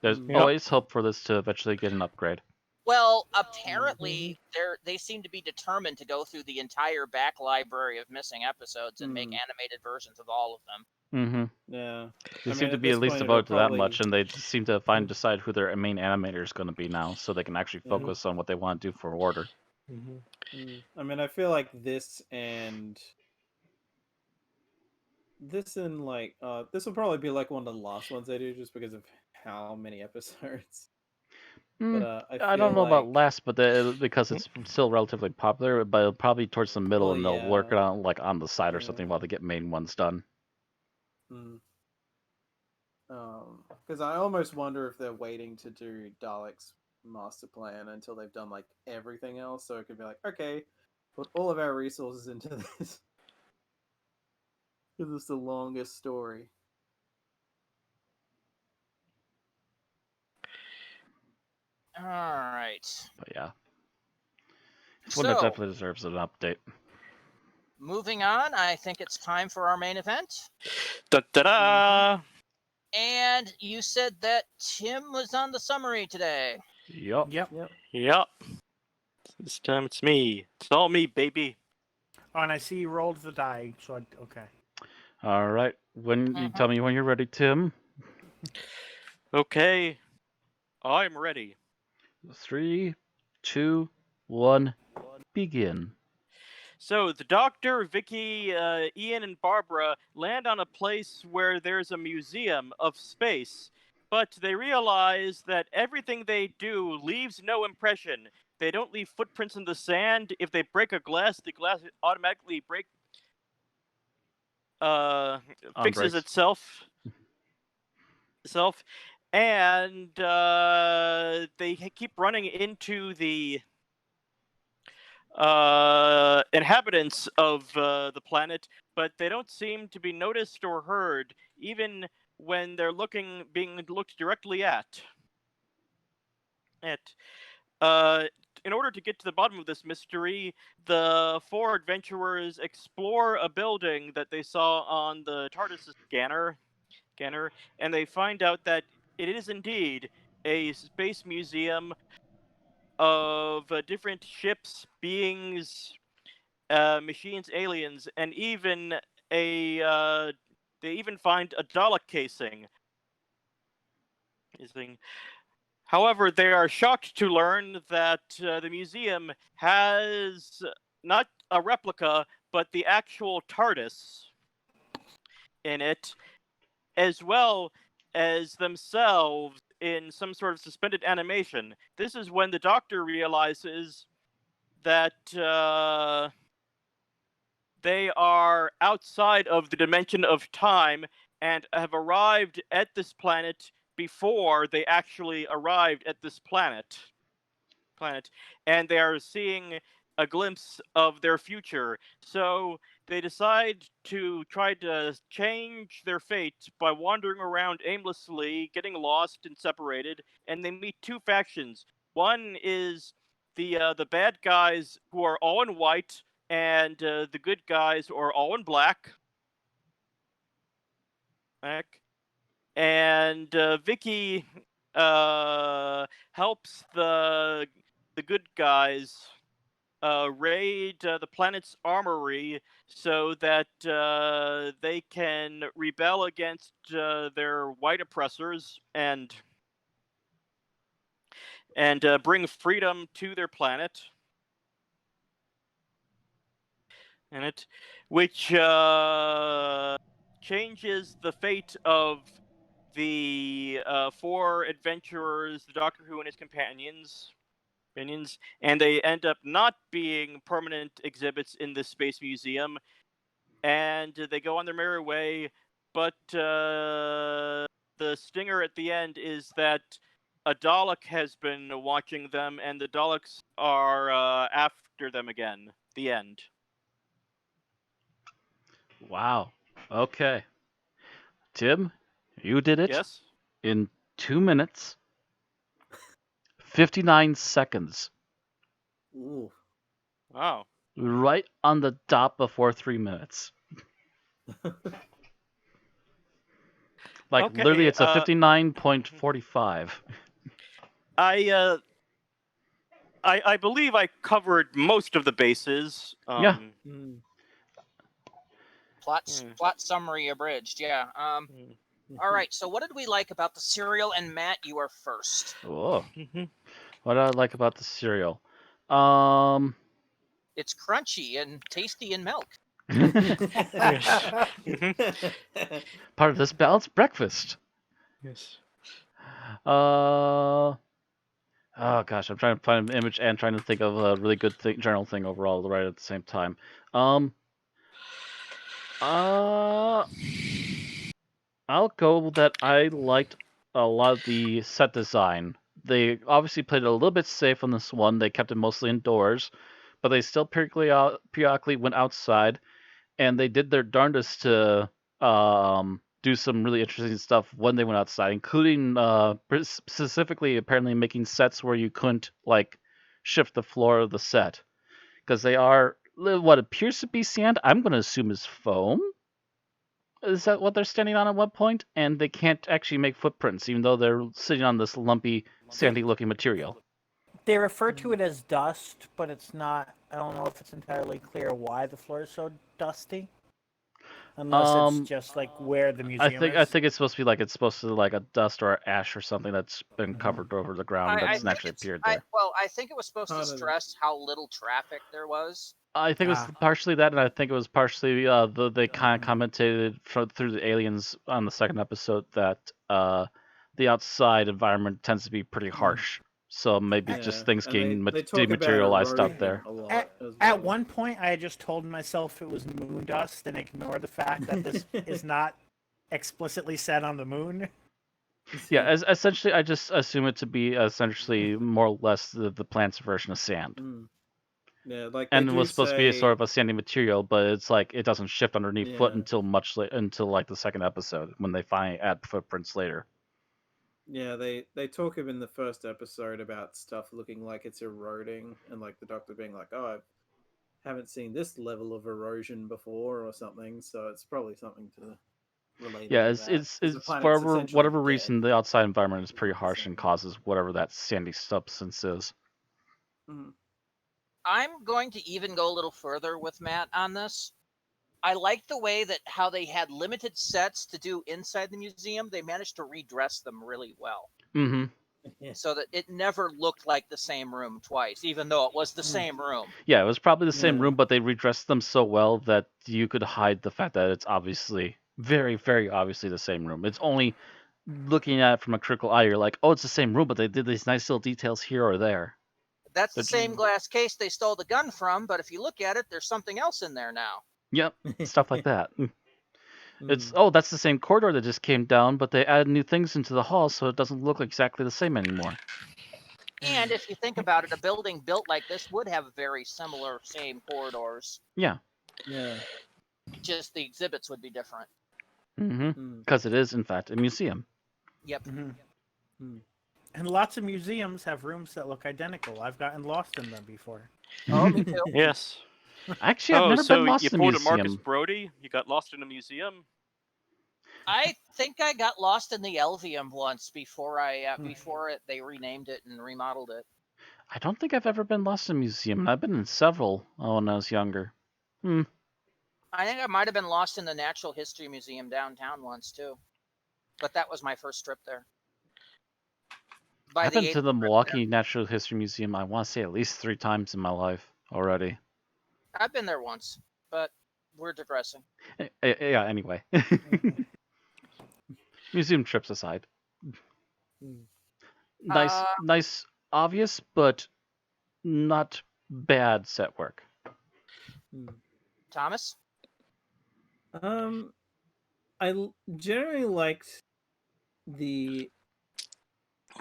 There's always hope for this to eventually get an upgrade. Well, apparently they seem to be determined to go through the entire back library of missing episodes and make animated versions of all of them. Yeah. They seem to be at least devoted to that much, and they seem to decide who their main animator is going to be now, so they can actually focus on what they want to do for order. I mean, I feel like this and like this will probably be like one of the last ones they do, just because of how many episodes. But I don't know about last, but because it's still relatively popular, but probably towards the middle, and they'll work it on like on the side or something while they get main ones done. Because I almost wonder if they're waiting to do Dalek's master plan until they've done like everything else, so it could be like, okay, put all of our resources into this because it's the longest story. All right. But yeah, this one definitely deserves an update. Moving on, I think it's time for our main event. Da-da-da! And you said that Tim was on the summary today. Yup. Yep. This time it's me. It's all me, baby. Oh, and I see you rolled the die, so okay. All right. When you tell me when you're ready, Tim. Okay. I'm ready. 3, 2, 1, begin. So the Doctor, Vicky, Ian, and Barbara land on a place where there's a museum of space, but they realize that everything they do leaves no impression. They don't leave footprints in the sand. If they break a glass, the glass automatically fixes itself. And they keep running into the inhabitants of the planet, but they don't seem to be noticed or heard, even when they're being looked directly at. In order to get to the bottom of this mystery, the four adventurers explore a building that they saw on the TARDIS scanner, and they find out that it is indeed a space museum of different ships, beings, machines, aliens, and even they even find a Dalek casing. However, they are shocked to learn that the museum has not a replica, but the actual TARDIS in it, as well as themselves in some sort of suspended animation. This is when the Doctor realizes that they are outside of the dimension of time and have arrived at this planet before they actually arrived at this planet, and they are seeing a glimpse of their future. So they decide to try to change their fate by wandering around aimlessly, getting lost and separated, and they meet two factions. One is the bad guys who are all in white, and the good guys who are all in black. And Vicky helps the good guys raid the planet's armory so that they can rebel against their white oppressors and bring freedom to their planet. And it, which changes the fate of the four adventurers, the Doctor Who and his companions, and they end up not being permanent exhibits in this space museum, and they go on their merry way. But the stinger at the end is that a Dalek has been watching them, and the Daleks are after them again. The end. Wow. Okay. Tim, you did it Yes? in 2 minutes, 59 seconds. Ooh. Wow. Right on the dot before 3 minutes. Like, Okay, literally, it's a 59.45. I believe I covered most of the bases. Yeah. Mm. Plot summary abridged. Yeah. All right. So, what did we like about the cereal? And Matt, you are first. Oh, what do I like about the cereal? It's crunchy and tasty in milk. Part of this balanced breakfast. Yes. Oh gosh, I'm trying to find an image and trying to think of a really good general thing overall right at the same time. I'll go that I liked a lot of the set design. They obviously played it a little bit safe on this one. They kept it mostly indoors, but they still periodically went outside, and they did their darndest to do some really interesting stuff when they went outside, including specifically apparently making sets where you couldn't like shift the floor of the set because they are what appears to be sand. I'm going to assume is foam. Is that what they're standing on at one point? And they can't actually make footprints, even though they're sitting on this lumpy, sandy-looking material. They refer to it as dust, but it's not. I don't know if it's entirely clear why the floor is so dusty. Unless it's just like where the museum is. I think it's supposed to be like it's supposed to like a dust or ash or something that's been covered over the ground that doesn't actually appear there. I think it was supposed to stress how little traffic there was. I think it was partially that, and I think it was partially they kind of commented through the aliens on the second episode that the outside environment tends to be pretty harsh. So maybe just things getting dematerialized out there. At one point, I just told myself it was moon dust and ignore the fact that this is not explicitly said on the moon. Yeah, essentially, I just assume it to be essentially more or less the plant's version of sand. Yeah, like and it was supposed to be a sort of a sandy material, but it's like it doesn't shift underneath foot until until like the second episode when they finally add footprints later. Yeah, they talk in the first episode about stuff looking like it's eroding, and like the Doctor being like, "Oh, I haven't seen this level of erosion before," or something. So it's probably something to relate. Yeah, it's for whatever reason the outside environment is pretty harsh and causes whatever that sandy substance is. Mm-hmm. I'm going to even go a little further with Matt on this. I like the way that how they had limited sets to do inside the museum. They managed to redress them really well. Mm-hmm. So that it never looked like the same room twice, even though it was the same room. Yeah, it was probably the same room, but they redressed them so well that you could hide the fact that it's obviously, very, very obviously the same room. It's only looking at it from a critical eye, you're like, oh, it's the same room, but they did these nice little details here or there. That's the same glass case they stole the gun from, but if you look at it, there's something else in there now. Yep, stuff like that. It's Mm. that's the same corridor that just came down, but they added new things into the hall, so it doesn't look exactly the same anymore. And if you think about it, a building built like this would have very similar same corridors. Yeah. Yeah. Just the exhibits would be different. Mm-hmm. Because it is, in fact, a museum. Yep. And lots of museums have rooms that look identical. I've gotten lost in them before. Oh, me too. Yes. Actually, I've never so been lost you in a pulled a Marcus museum. Brody? You got lost in a museum? I think I got lost in the Elvium once before they renamed it and remodeled it. I don't think I've ever been lost in a museum, and I've been in several when I was younger. I think I might have been lost in the Natural History Museum downtown once too, but that was my first trip there. I've been to the Milwaukee Natural History Museum, I want to say at least 3 times in my life already. I've been there once, but we're digressing. Yeah, anyway. Museum trips aside. Nice, obvious, but not bad set work. Thomas? I generally liked the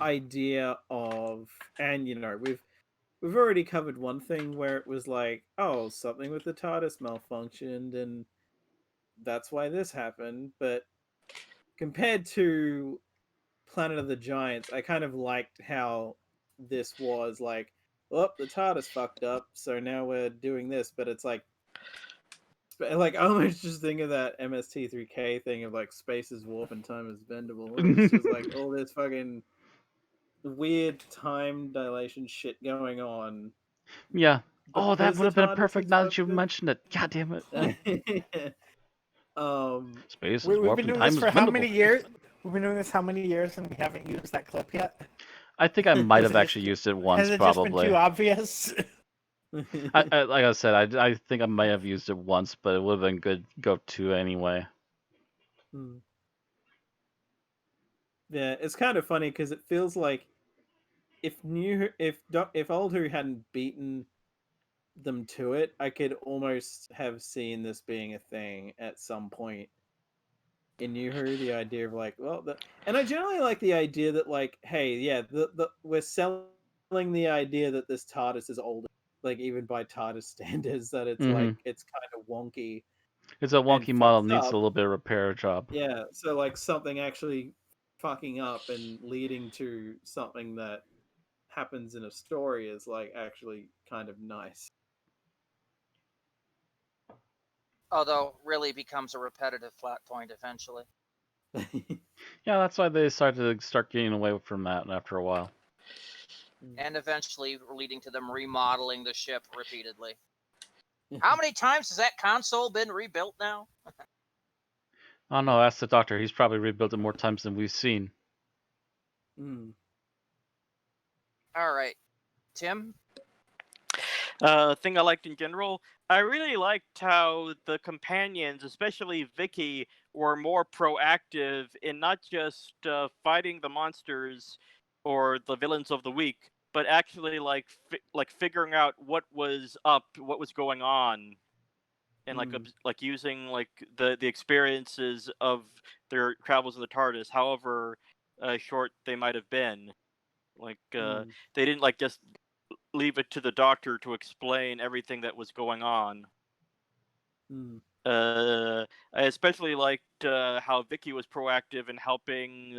idea of, and we've already covered one thing where it was like, oh, something with the TARDIS malfunctioned and that's why this happened, but compared to Planet of the Giants, I kind of liked how this was like, oh, the TARDIS fucked up, so now we're doing this, but it's like I almost just think of that MST3K thing of like space is warp and time is bendable. It's just like all this fucking weird time dilation shit going on. Yeah. But That because would the have been TARDIS perfect now that you accepted- mentioned it. God damn it. Space is We've warp been and doing time this is for how bendable. many years? We've been doing this how many years and we haven't used that clip yet? I think I might have Has it actually used it once, Has it probably. just been too obvious? Like I said, I think I might have used it once, but it would have been good go-to anyway. Yeah, it's kind of funny because it feels like if Old Who hadn't beaten them to it, I could almost have seen this being a thing at some point in New Who. The idea of like, and I generally like the idea that like, hey, yeah, we're selling the idea that this TARDIS is older, like even by TARDIS standards, that it's like it's kind of wonky. It's a wonky model, needs a little bit of repair job. Yeah, so like something actually fucking up and leading to something that happens in a story is like actually kind of nice. Although really becomes a repetitive plot point eventually. Yeah, that's why they started to start getting away from that after a while. And eventually leading to them remodeling the ship repeatedly. How many times has that console been rebuilt now? I don't know, ask the Doctor. He's probably rebuilt it more times than we've seen. All right. Tim? Thing I liked in general, I really liked how the companions, especially Vicky, were more proactive in not just fighting the monsters or the villains of the week, but actually like figuring out what was up, what was going on, and like using like the experiences of their travels in the TARDIS, however short they might have been. Like they didn't like just leave it to the Doctor to explain everything that was going on. I especially liked how Vicky was proactive in helping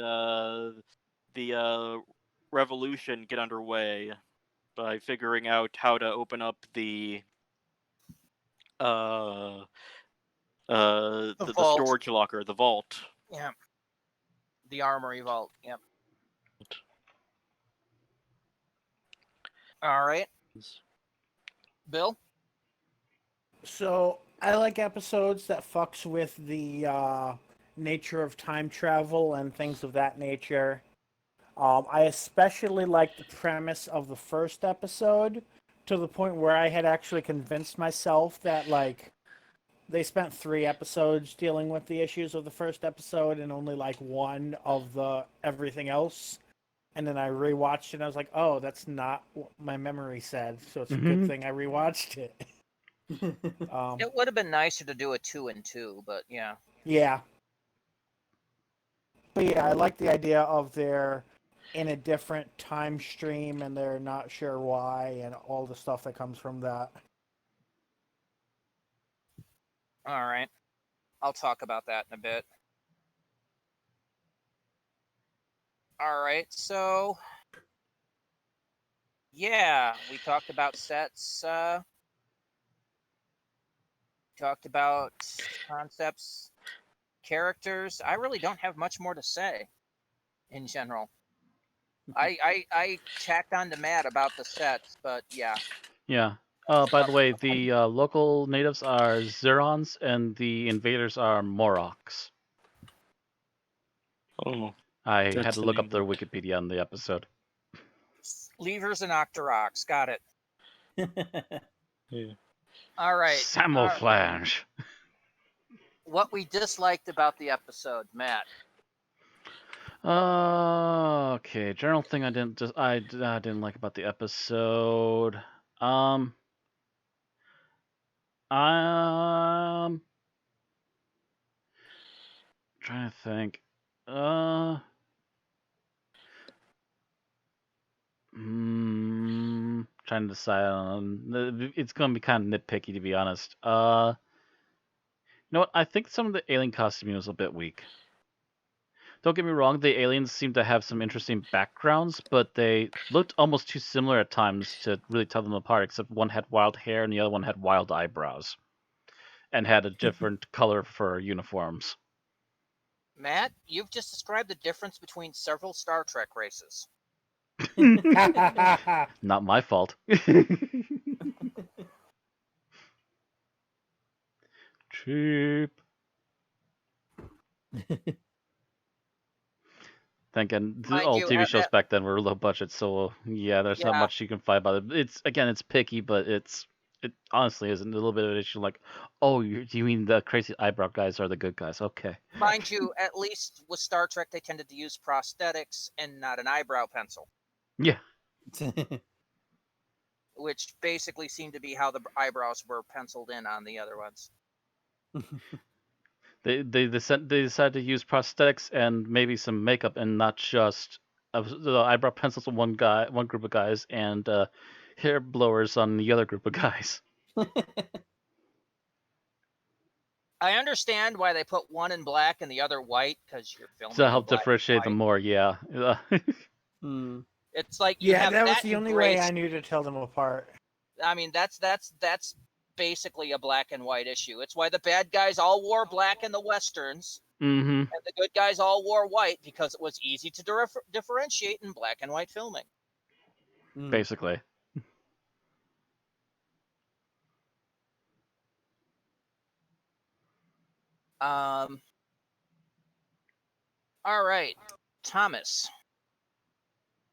the revolution get underway by figuring out how to open up the storage locker, the vault. Yeah. The armory vault. Yep. All right. Bill? So I like episodes that fucks with the nature of time travel and things of that nature. I especially like the premise of the first episode to the point where I had actually convinced myself that like they spent 3 episodes dealing with the issues of the first episode and only like 1 of the everything else. And then I rewatched it and I was like, oh, that's not what my memory said. So it's a good thing I rewatched it. It would have been nicer to do a 2 and 2, but yeah. Yeah. But yeah, I like the idea of they're in a different time stream and they're not sure why and all the stuff that comes from that. All right. I'll talk about that in a bit. All right. So, yeah, we talked about sets. Talked about concepts, characters. I really don't have much more to say in general. I tacked on to Matt about the sets, but yeah. Yeah. By the way, the local natives are Zerons and the invaders are Moroks. Oh. I had That's to look up their amazing. Wikipedia on the episode. Levers and Octoroks. Got it. Yeah. All right. Samouflage. What we disliked about the episode, Matt. Okay. General thing I didn't like about the episode. Trying to think. Trying to decide on. It's gonna be kind of nitpicky, to be honest. You know what? I think some of the alien costuming was a bit weak. Don't get me wrong, the aliens seem to have some interesting backgrounds, but they looked almost too similar at times to really tell them apart, except one had wild hair and the other one had wild eyebrows. And had a different color for uniforms. Matt, you've just described the difference between several Star Trek races. Not my fault. Cheap. Thinking the Mind old you, TV at shows that- back then were low budget, so yeah, there's not Yeah. much you can fight about it. It's picky, but it honestly isn't a little bit of an issue. Like, oh, you mean the crazy eyebrow guys are the good guys? Okay. Mind you, at least with Star Trek, they tended to use prosthetics and not an eyebrow pencil, Yeah. which basically seemed to be how the eyebrows were penciled in on the other ones. They decided to use prosthetics and maybe some makeup and not just the eyebrow pencils on one group of guys and hair blowers on the other group of guys. I understand why they put one in black and the other white, because you're filming To in help black and differentiate them white. more, yeah. It's like you Yeah, have that was that the and only gray way I knew to tell them apart. I mean, that's basically a black and white issue. It's why the bad guys all wore black in the westerns, Mm-hmm. and the good guys all wore white, because it was easy to differentiate in black and white filming. Basically. All right, Thomas.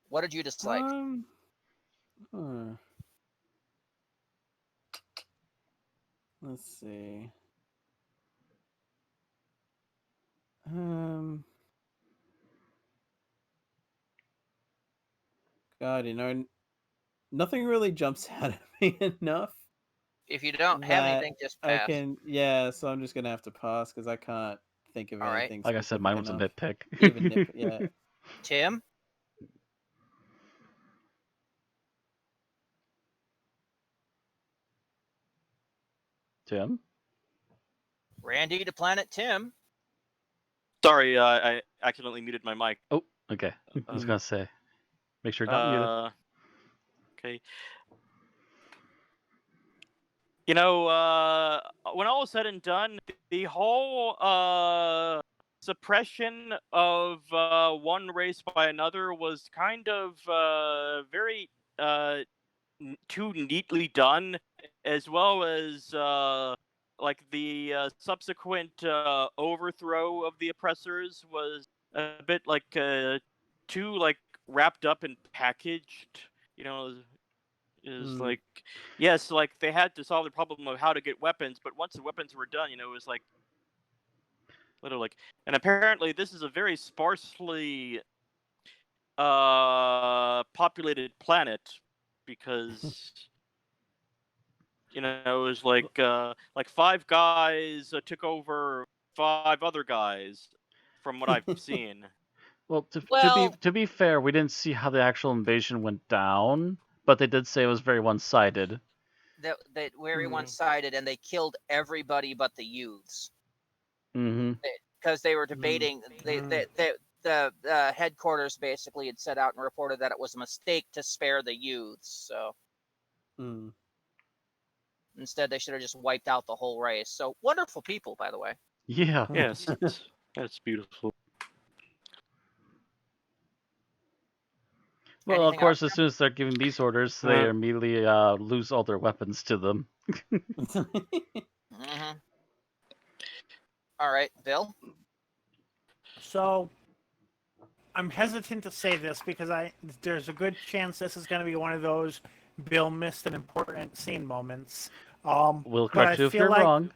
What did you dislike? Let's see. God, nothing really jumps out at me enough. If you don't have that anything, just I pass. can, yeah. So I'm just gonna have to pass because I can't think of All right. anything. Like I said, mine was specific a nitpick. enough. Even nitpick, yeah. Tim? Tim? Randy to Planet Tim. Sorry, I accidentally muted my mic. Oh, okay. I was gonna say, make sure you're not muted. Okay. You know, when all was said and done, the whole suppression of one race by another was kind of very too neatly done, as well as like the subsequent overthrow of the oppressors was a bit like too like wrapped up and packaged. You know, is like, yes, like they had to solve the problem of how to get weapons, but once the weapons were done, you know, it was like literally like, and apparently this is a very sparsely populated planet because You know, it was like 5 guys took over 5 other guys, from what I've seen. Well, Well, to be fair, we didn't see how the actual invasion went down, but they did say it was very one-sided. that very Hmm. one-sided, and they killed everybody but the youths Mm-hmm. because they were debating. The headquarters basically had set out and reported that it was a mistake to spare the youths. So Mm. instead, they should have just wiped out the whole race. So wonderful people, by the way. Yeah. Yes, that's beautiful. Well, of Anything course, else? as soon as they're giving these orders, they immediately lose all their weapons to them. Mm-hmm. All right, Bill. So I'm hesitant to say this because there's a good chance this is going to be one of those Bill missed an important scene moments. We'll but I correct you if feel you're like- wrong.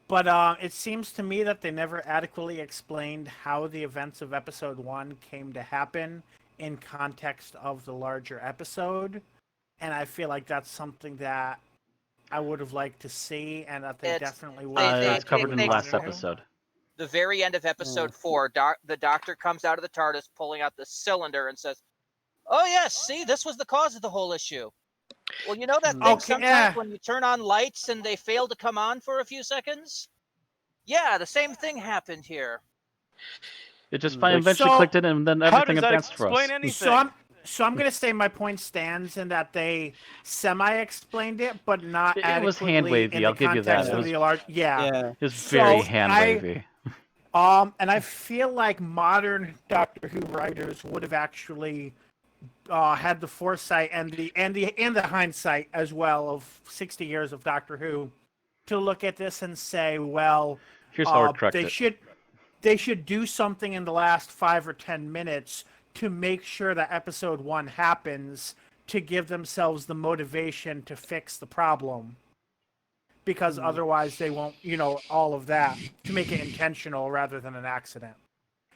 But it seems to me that they never adequately explained how the events of episode 1 came to happen in context of the larger episode. And I feel like that's something that I would have liked to see, and that they It's- definitely would they- have It's covered in the they- last modern- episode. The very end of episode 4, the doctor comes out of the TARDIS pulling out the cylinder and says, "Oh yes, see, this was the cause of the whole issue." Well, you know that thing Okay, sometimes yeah. when you turn on lights and they fail to come on for a few seconds? Yeah, the same thing happened here. It just Like, eventually so- clicked in, and then How everything does that advanced for us. explain anything? So I'm gonna say my point stands in that they semi-explained it, but not It was adequately hand-wavy, in I'll the give you that. context It of was- the large. Yeah. It's So very hand wavy. And I feel like modern Doctor Who writers would have actually had the foresight and the hindsight as well of 60 years of Doctor Who to look at this and say, well, Here's how we're correct they it. should do something in the last 5 or 10 minutes to make sure that episode 1 happens to give themselves the motivation to fix the problem. Because otherwise they won't, all of that, to make it intentional rather than an accident.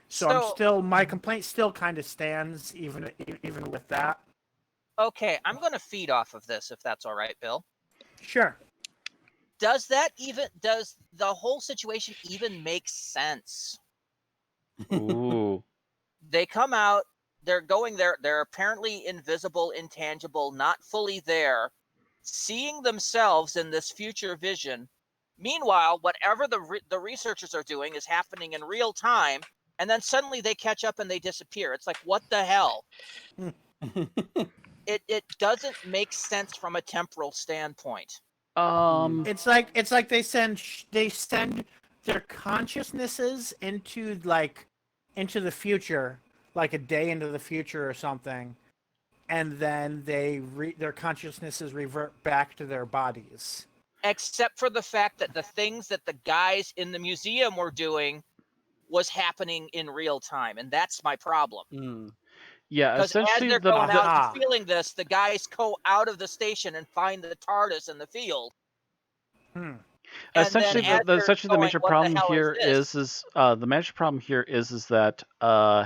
So my complaint still kind of stands even with that. Okay, I'm going to feed off of this if that's all right, Bill. Sure. Does the whole situation even make sense? Ooh. They come out, they're going there, they're apparently invisible, intangible, not fully there, seeing themselves in this future vision. Meanwhile, whatever the researchers are doing is happening in real time, and then suddenly they catch up and they disappear. It's like, what the hell? It doesn't make sense from a temporal standpoint. It's like they send their consciousnesses into the future, like a day into the future or something, and then their consciousnesses revert back to their bodies. Except for the fact that the things that the guys in the museum were doing was happening in real time, and that's my problem. Yeah, Because as essentially they're the going out and feeling this, the guys go out of the station and find the TARDIS in the field. essentially the major problem here is the major problem here is that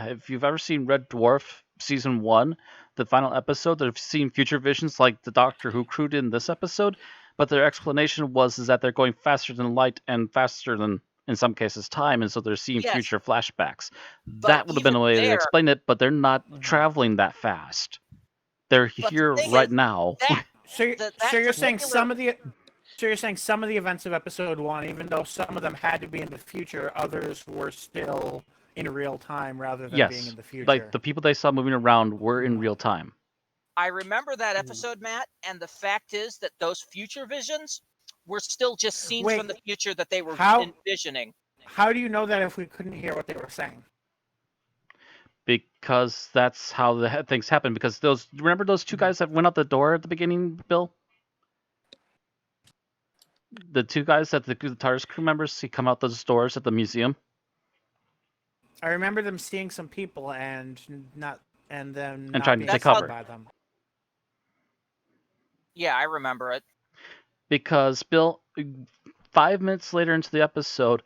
if you've ever seen Red Dwarf season 1, the final episode, they've seen future visions like the Doctor Who crew did in this episode, but their explanation was that they're going faster than light and faster than, in some cases, time, and so they're seeing future flashbacks. That would have been a way to explain it, but they're not traveling that fast. They're here right now. So you're saying some of the events of episode 1, even though some of them had to be in the future, others were still in real time rather than being in the future. Like the people they saw moving around were in real time. I remember that episode, Matt, and the fact is that those future visions were still just scenes from the future that they were envisioning. How do you know that if we couldn't hear what they were saying? Because that's how the things happen. Because remember those two guys that went out the door at the beginning, Bill? The two guys that the TARDIS crew members see come out those doors at the museum. I remember them seeing some people and then not trying to being take seen cover by them. Yeah, I remember it. Because Bill, 5 minutes later into the episode,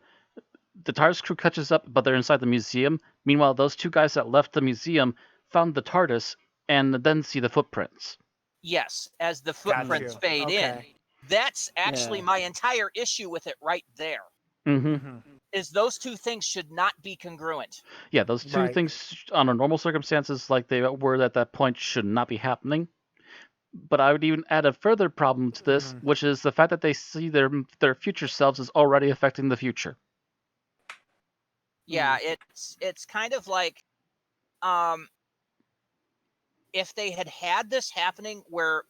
the TARDIS crew catches up, but they're inside the museum. Meanwhile, those two guys that left the museum found the TARDIS and then see the footprints. Yes, as the Got footprints you. fade in. Okay. That's actually Yeah. my entire issue with it right there. Mm-hmm. Mhm. Is those two things should not be congruent. Yeah, those two Right. things under normal circumstances, like they were at that point, should not be happening. But I would even add a further problem to this, Mhm. which is the fact that they see their future selves as already affecting the future. Yeah, it's kind of like if they had this happening where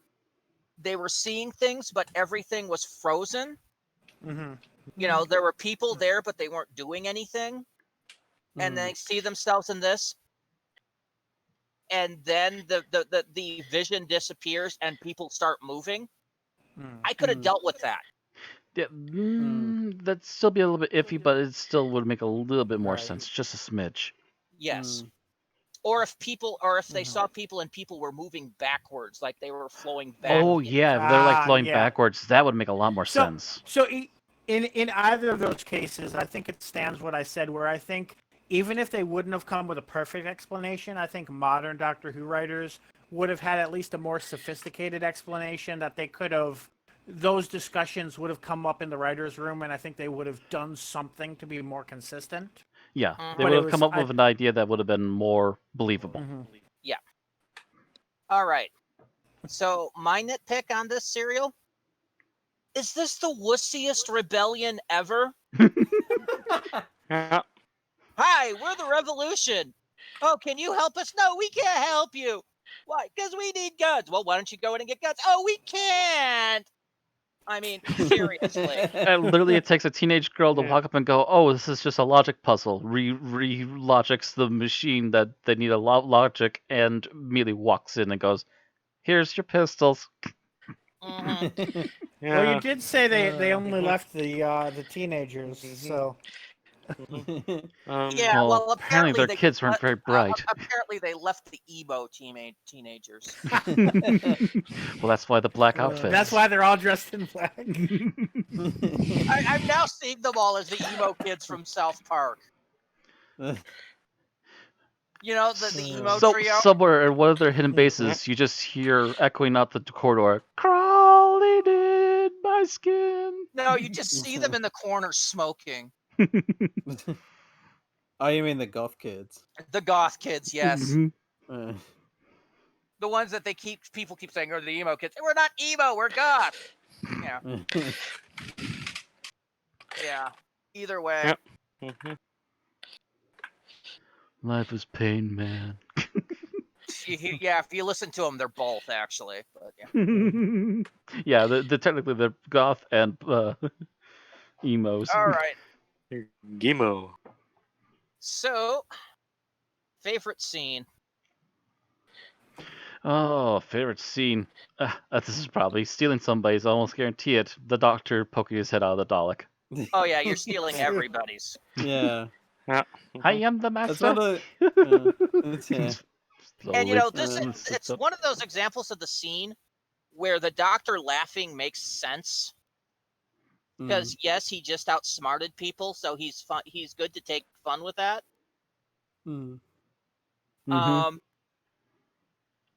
they were seeing things but everything was frozen. Mhm. You know, there were people there but they weren't doing anything, and they see themselves in this, and then the vision disappears and people start moving. I could have dealt with that. Yeah, that'd still be a little bit iffy, but it still would make a little bit more Right. sense, just a smidge. Yes. Or if they Mhm. saw people and people were moving backwards, like they were flowing back. Oh yeah, if they're like flowing yeah. backwards, that would make a lot more So, sense. so in either of those cases, I think it stands what I said, where I think even if they wouldn't have come with a perfect explanation, I think modern Doctor Who writers would have had at least a more sophisticated explanation that they could have. Those discussions would have come up in the writers' room, and I think they would have done something to be more consistent. Yeah, Mhm. they But would it have come was- up with an idea that would have been more believable. All right. So my nitpick on this serial: is this the wussiest rebellion ever? Yeah. Hi, we're the Revolution. Oh, can you help us? No, we can't help you. Why? Because we need guns. Well, why don't you go in and get guns? Oh, we can't. I mean, seriously. And literally, it takes a teenage girl to Yeah. walk up and go, "Oh, this is just a logic puzzle." Re-logics the machine that they need a logic, and immediately walks in and goes, "Here's your pistols." Mhm. Well, you Yeah. did say they only left the teenagers, so Yeah, Well, well, apparently their kids weren't very bright. apparently they left the emo teenagers. Well, that's why the black outfits. that's why they're all dressed in black. I'm now seeing them all as the emo kids from South Park. You know, the emo So trio. somewhere in one of their hidden bases, you just hear echoing out the corridor, "Crawling in my skin." No, you just see them in the corner smoking. Oh, you mean the goth kids? The goth kids, yes. Uh, The ones that people keep saying are the emo kids. We're not emo, we're goth. Yeah. Yeah. Either way. Yep. Mhm. Life is pain, man. Yeah, if you listen to them, they're both actually. But yeah. Yeah, the technically they're goth and emos. All right. Gimo. So, favorite scene. Oh, favorite scene. This is probably stealing somebody's. I almost guarantee it. The Doctor poking his head out of the Dalek. Oh yeah, you're stealing everybody's. yeah. I am the That's master. one of the. And you know, this Uh, it's one of those examples of the scene where the Doctor laughing makes sense. Because yes, he just outsmarted people, so he's fun. He's good to take fun with that.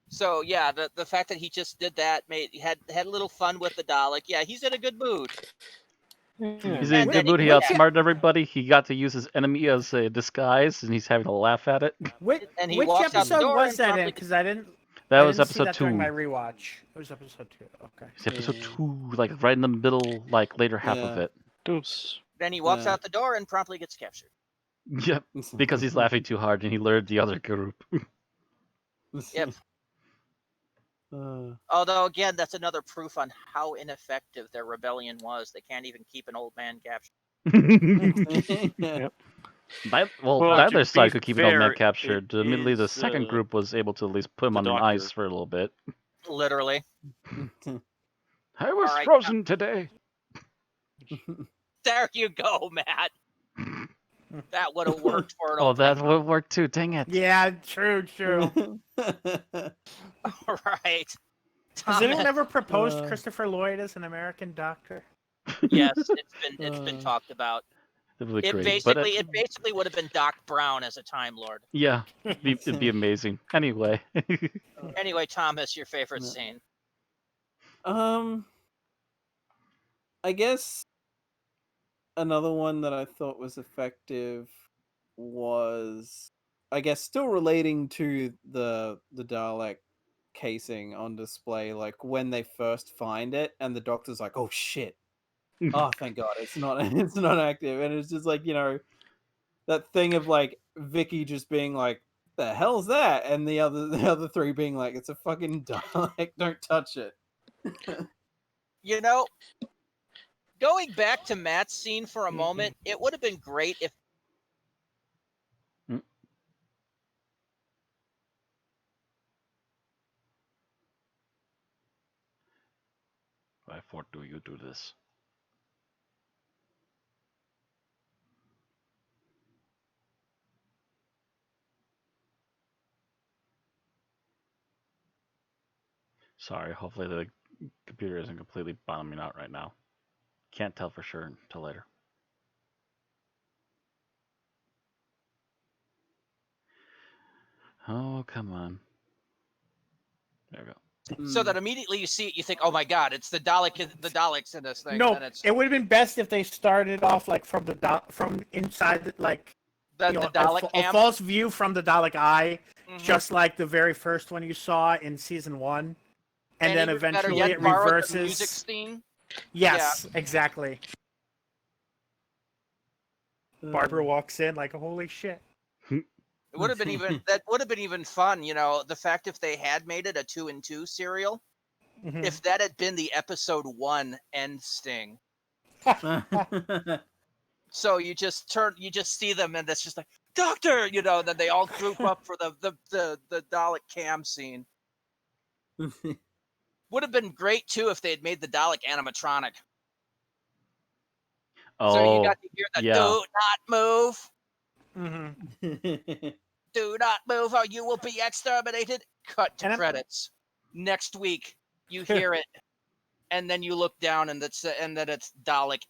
So yeah, the fact that he just did that had a little fun with the Dalek. Yeah, he's in a good mood. He's in a And good then mood. He yeah. outsmarted everybody. He got to use his enemy as a disguise, and he's having a laugh at it. Which And he which walks out the episode door was and that in? promptly- Because I didn't. That I was didn't see episode that during 2. my rewatch. It was episode 2. Okay. It's episode Yeah. 2, like right in the middle, like later half of Yeah. it. Deuce. Then he walks Yeah. out the door and promptly gets captured. Yep, because he's laughing too hard, and he lured the other group. Yep. Although again, that's another proof on how ineffective their rebellion was. They can't even keep an old man captured. Well, neither to side be could keep an old man fair, captured. it Admittedly, the is, second group was able to at least put him the on an Doctor. ice for a little bit. Literally. I was All right, frozen today. There you go, Matt. That would have worked for an Oh, old that man. would work too. Dang it. Yeah, true. All right. Has anyone Thomas, ever proposed Christopher Lloyd as an American doctor? yes, it's been talked about. That would be It great. basically would have been Doc Brown as a Time Lord. Yeah, it'd be amazing. Anyway. Anyway, Thomas, your favorite No. scene. I guess another one that I thought was effective was, I guess, still relating to the Dalek casing on display, like when they first find it and the doctor's like, "Oh shit. Oh, thank God, it's not it's not active." And it's just like, that thing of like Vicky just being like, "The hell's that?" and the other three being like, "It's a fucking Dalek, don't touch it." You know, going back to Matt's scene for a moment, it would have been great if Why for do you do this? Sorry, hopefully the computer isn't completely bombing out right now. Can't tell for sure until later. Oh, come on. There we go. so that immediately you see it, you think, "Oh my God, it's the Daleks in this thing." No, and it's it would have been best if they started off like from from inside, like the Dalek a camp. false view from the Dalek eye, Mhm. just like the very first one you saw in season 1, and then even better eventually yet, it borrow the reverses. music scene. Yes, exactly. Barbara walks in like, "Holy shit!" It would have been even that would have been even fun, the fact if they had made it a 2 and 2 serial, Mhm. if that had been the episode 1 end sting. So you just see them and it's just like, "Doctor," then they all group up for the Dalek cam scene. Would have been great too if they had made the Dalek animatronic. So you Oh, got to hear the yeah. "Do not move, Mhm. do not move, or you will be exterminated." Cut to And I'm- credits. Next week, you hear it, and then you look down, and then it's Dalek,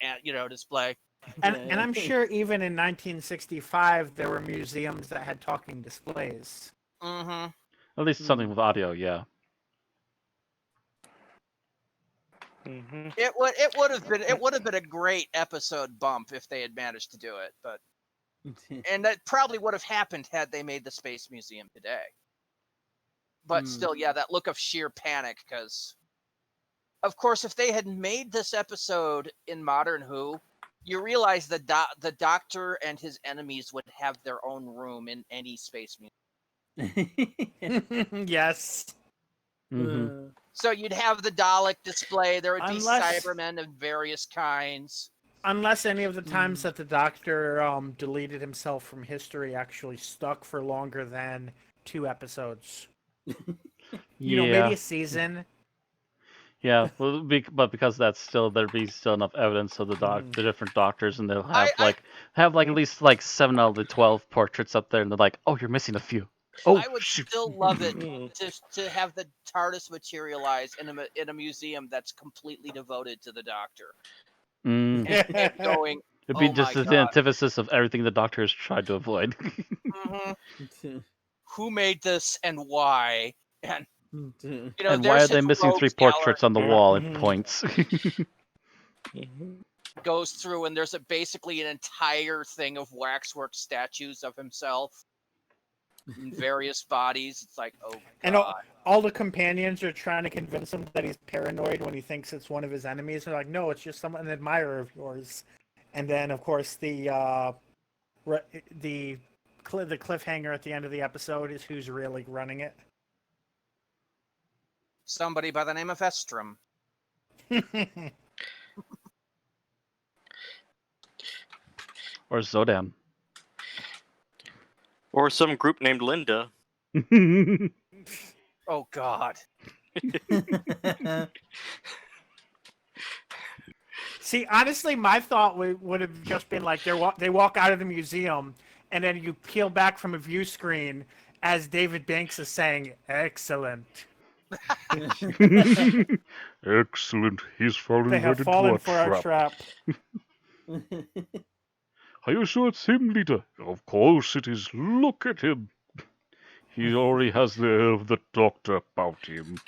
display. And I'm sure even in 1965 there were museums that had talking displays. Mm-hmm. At least something with audio, yeah. Mm-hmm. It would have been a great episode bump if they had managed to do it, but and that probably would have happened had they made the Space Museum today. But still, yeah, that look of sheer panic, because of course, if they had made this episode in Modern Who, you realize the Doctor and his enemies would have their own room in any Space Museum. Yes. Mm-hmm. So you'd have the Dalek display. There would be Unless- Cybermen of various kinds. Unless any of the times that the Doctor deleted himself from history actually stuck for longer than 2 episodes. Yeah. Maybe a season. Yeah, well, but because that's still there'd be still enough evidence of the different doctors, and they'll have at least like 7 out of the 12 portraits up there, and they're like, "Oh, you're missing a few." Oh, I would shoot. still love it to have the TARDIS materialize in a museum that's completely devoted to the Doctor. Mm. And going, It'd be "Oh just my the God. antithesis of everything the Doctor has tried to avoid. Mhm. Who made this and why?" And And why are they missing 3 portraits on the wall? It points. Goes through and there's basically an entire thing of waxwork statues of himself in various bodies. It's like, oh And God. all the companions are trying to convince him that he's paranoid when he thinks it's one of his enemies. They're like, "No, it's just an admirer of yours." And then, of course, the cliffhanger at the end of the episode is who's really running it. Somebody by the name of Estrom. Or Zodam. Or some group named Linda. Oh God. See, honestly, my thought would have just been like they walk out of the museum, and then you peel back from a view screen as David Banks is saying, "Excellent." Excellent. He's fallen They have right fallen into for our trap. Are you sure it's him, leader? Of course it is. Look at him. He already has the air of the Doctor about him.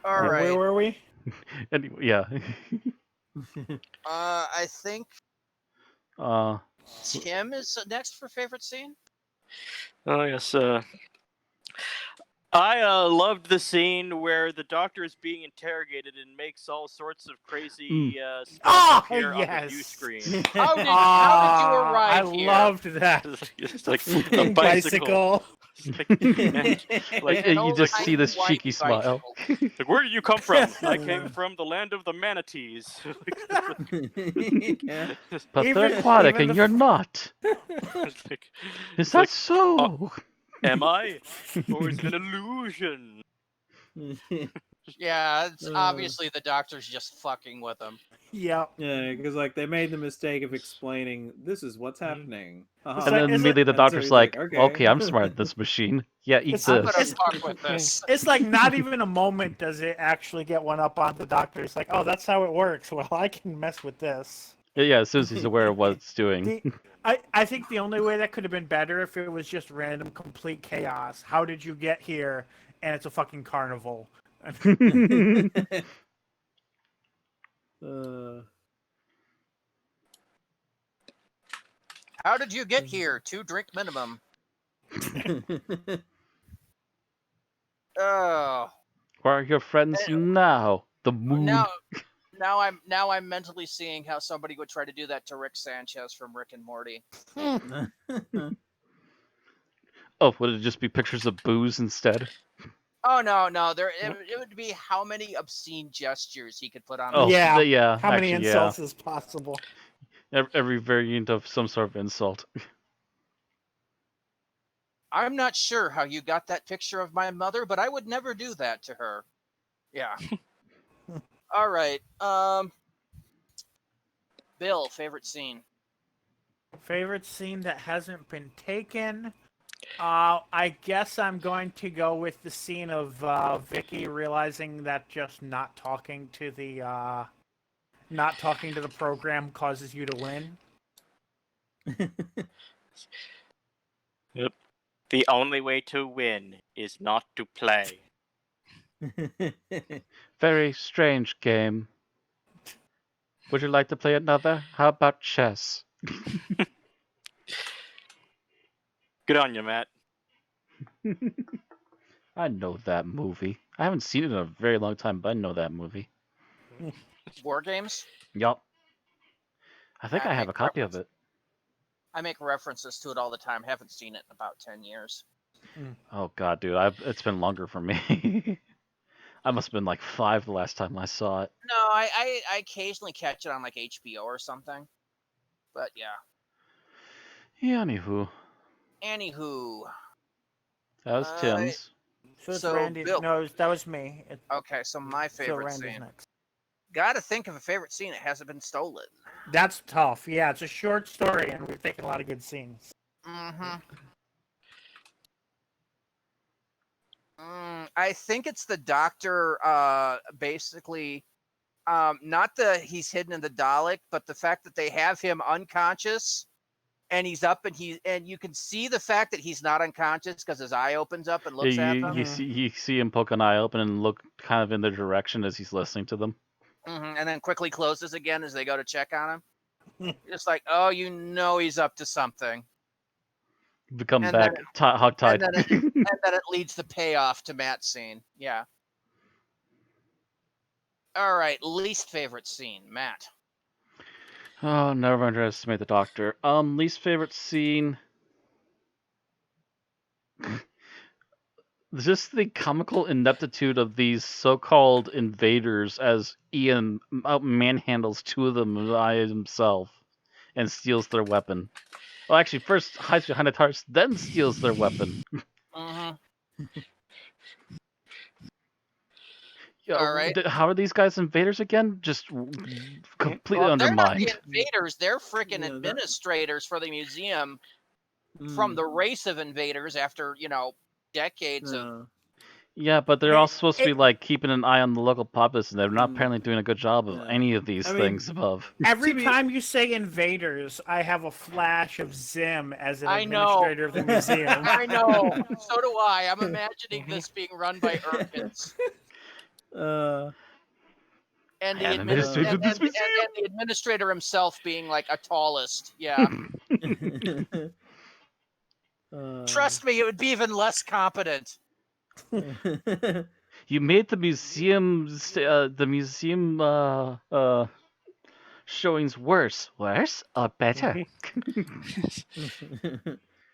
All Where right. were we? Anyway, yeah. I think Uh, Tim is next for favorite scene. Oh yes. I loved the scene where the Doctor is being interrogated and makes all sorts of crazy stuff Ah, appear on the view yes. screen. How did you I arrive here? loved that. It's like a Fucking bicycle. And, like An you old just tiny see this white cheeky smile. bicycle. like, where did you come from? I came from the land of the manatees. Yeah. But Even- they're aquatic even and the you're f- not. It's like, Is it's that like, so? am I? Or is it an illusion? Yeah, it's Uh. obviously the Doctor's just fucking with him. Yep. Yeah, because like they made the mistake of explaining this is what's happening. Uh-huh. And then is it- immediately the And so doctor's he's like, like, okay, I'm okay. smart at this machine. Yeah, eat It's- I'm this. gonna It's- fuck with this. It's like not even a moment does it actually get one up on the Doctor. It's like, oh, that's how it works. Well, I can mess with this. Yeah, as soon as he's aware of what it's doing. I think the only way that could have been better if it was just random, complete chaos. How did you get here? And it's a fucking carnival. How did you get here? 2 drink minimum. Oh, Where are your friends now? The moon. now I'm mentally seeing how somebody would try to do that to Rick Sanchez from Rick and Morty. Oh, would it just be pictures of booze instead? Oh no, it would be how many obscene gestures he could put on. Oh, Yeah. yeah. How many actually, insults is possible? Yeah. Every variant of some sort of insult. I'm not sure how you got that picture of my mother, but I would never do that to her. Yeah. All right. Bill, favorite scene. Favorite scene that hasn't been taken. I guess I'm going to go with the scene of Vicky realizing that just not talking to the program causes you to win. Yep. The only way to win is not to play. Very strange game. Would you like to play another? How about chess? Good on you, Matt. I know that movie. I haven't seen it in a very long time, but I know that movie. War Games. Yup. I think I have a make copy of it. I make references to it all the time. Haven't seen it in about 10 years. Oh god, dude, it's been longer for me. I must have been like 5 the last time I saw it. No, I occasionally catch it on like HBO or something. But yeah. Yeah, anywho. That was Tim's. So it's So, Randy's. Bill. No, that was me. Okay, so my So favorite Randy's scene. next. Gotta think of a favorite scene that hasn't been stolen. That's tough. Yeah, it's a short story, and we've taken a lot of good scenes. Mm-hmm. I think it's the Doctor, basically, not he's hidden in the Dalek, but the fact that they have him unconscious, and he's up, and you can see the fact that he's not unconscious because his eye opens up and looks at them. You see him poke an eye open and look kind of in their direction as he's listening to them. And then quickly closes again as they go to check on him. Just like, oh, he's up to something. Become And back hogtied. And then it leads the payoff to Matt's scene. Yeah. All right, least favorite scene, Matt. Oh, never underestimate the Doctor. Least favorite scene. Just the comical ineptitude of these so-called invaders as Ian manhandles 2 of them by himself and steals their weapon. Well, actually, first hides behind a TARDIS, then steals their weapon. All right. How are these guys invaders again? Just completely They're not undermined. the invaders. They're freaking Yeah, administrators for the museum from the race of invaders after, decades of... Yeah, but they're all supposed to be like keeping an eye on the local populace, and they're not apparently doing a good job of any of these things above. Every time you say invaders, I have a flash of Zim as an I know. administrator of the museum. I know. So do I. I'm imagining this being run by Urkins. And I the, am admin- administrator of this and the administrator himself being like a tallest. Yeah. Trust me, it would be even less competent. You made the museum showings worse or better.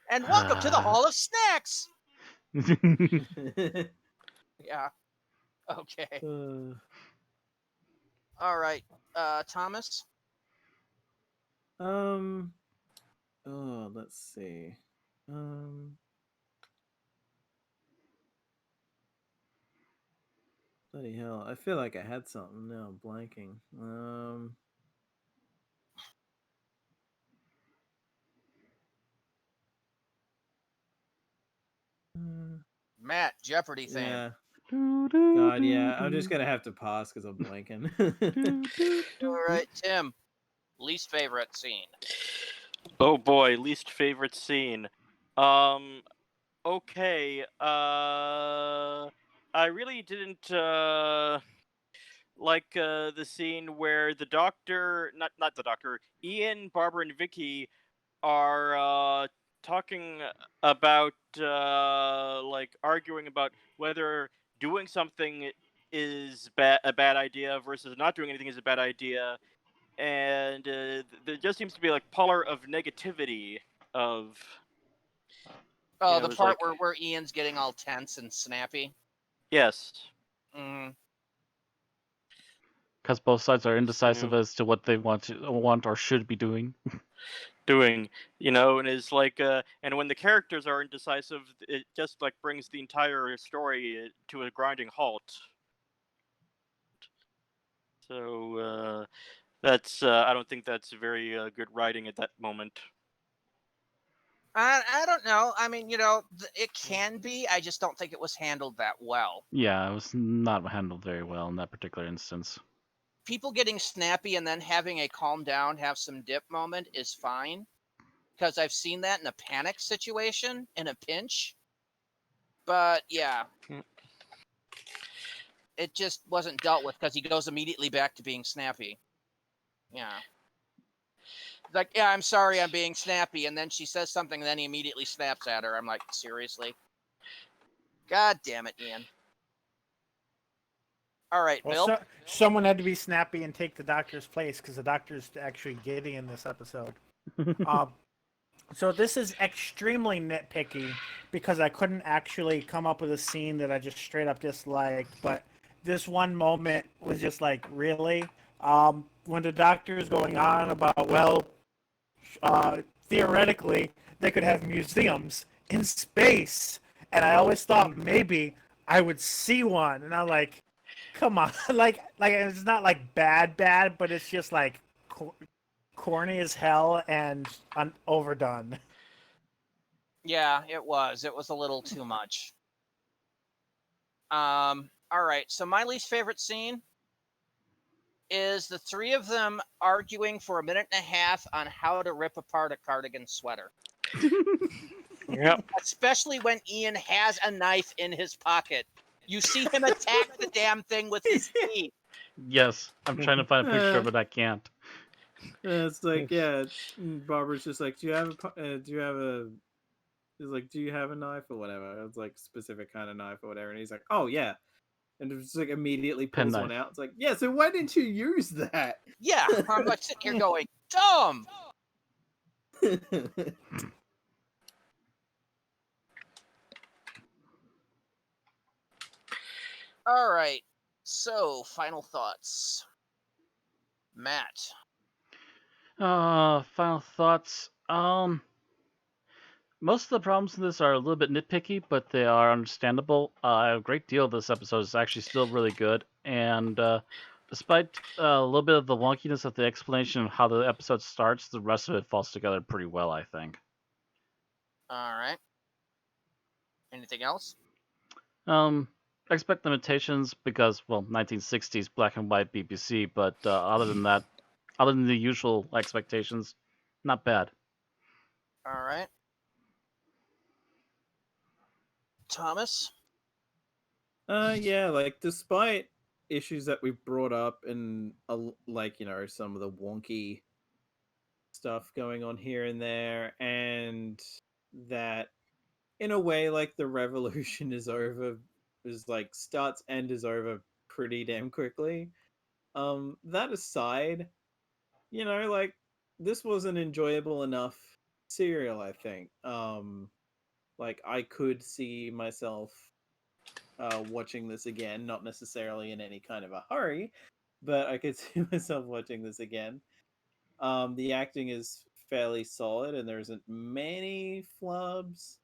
And welcome to the Hall of Snacks. Yeah. Okay. All right. Thomas. Oh, let's see. Bloody hell! I feel like I had something. Now I'm blanking. Matt, Jeopardy theme. Yeah. God, yeah. I'm just gonna have to pass because I'm blanking. All right, Tim. Least favorite scene. Oh boy, least favorite scene. Okay. I really didn't like the scene where the doctor, not the doctor, Ian, Barbara, and Vicky are talking about like arguing about whether doing something is a bad idea versus not doing anything is a bad idea, and there just seems to be like polar of negativity of. Oh, the It's part like, where Ian's getting all tense and snappy. yes. Mm. Because both sides are indecisive So, as to what they want or should be doing. doing, and it's like, and when the characters are indecisive, it just like brings the entire story to a grinding halt. So that's I don't think that's very good writing at that moment. I don't know. I mean, it can be. I just don't think it was handled that well. Yeah, it was not handled very well in that particular instance. People getting snappy and then having a calm down, have some dip moment is fine. Because I've seen that in a panic situation, in a pinch. But yeah, it just wasn't dealt with because he goes immediately back to being snappy. Yeah. Like, yeah, I'm sorry I'm being snappy. And then she says something, and then he immediately snaps at her. I'm like, seriously? God damn it, Ian. All right, Well, Bill. someone had to be snappy and take the doctor's place because the doctor's actually giddy in this episode. So this is extremely nitpicky because I couldn't actually come up with a scene that I just straight up disliked. But this one moment was just like, really? When the doctor is going on about, well, theoretically, they could have museums in space. And I always thought maybe I would see one. And I'm like, come on. like it's not like bad, but it's just like corny as hell and overdone. Yeah, it was. It was a little too much. All right. So my least favorite scene is the three of them arguing for a minute and a half on how to rip apart a cardigan sweater. Yep. Especially when Ian has a knife in his pocket. You see him attack the damn thing with his teeth. Yes, I'm trying to find a picture of it. I can't. It's like, yeah. Barbara's just like, do you have He's like, do you have a knife or whatever? It's like specific kind of knife or whatever. And he's like, oh yeah. And it's like immediately pulls one out. It's like, yeah, so why didn't you use that? Yeah, I'm like sitting here going, dumb. All right. So, final thoughts. Matt. Final thoughts. Most of the problems in this are a little bit nitpicky, but they are understandable. A great deal of this episode is actually still really good, and despite a little bit of the wonkiness of the explanation of how the episode starts, the rest of it falls together pretty well, I think. All right. Anything else? Expect limitations because, well, 1960s black and white BBC, but other than that, other than the usual expectations, not bad. All right. Thomas? Yeah, like despite issues that we've brought up, and like some of the wonky stuff going on here and there, and that in a way, like, the revolution is over, is like starts and is over pretty damn quickly. That aside, like, this was an enjoyable enough serial, I think. Like, I could see myself watching this again, not necessarily in any kind of a hurry, but I could see myself watching this again. The acting is fairly solid, and there isn't many flubs.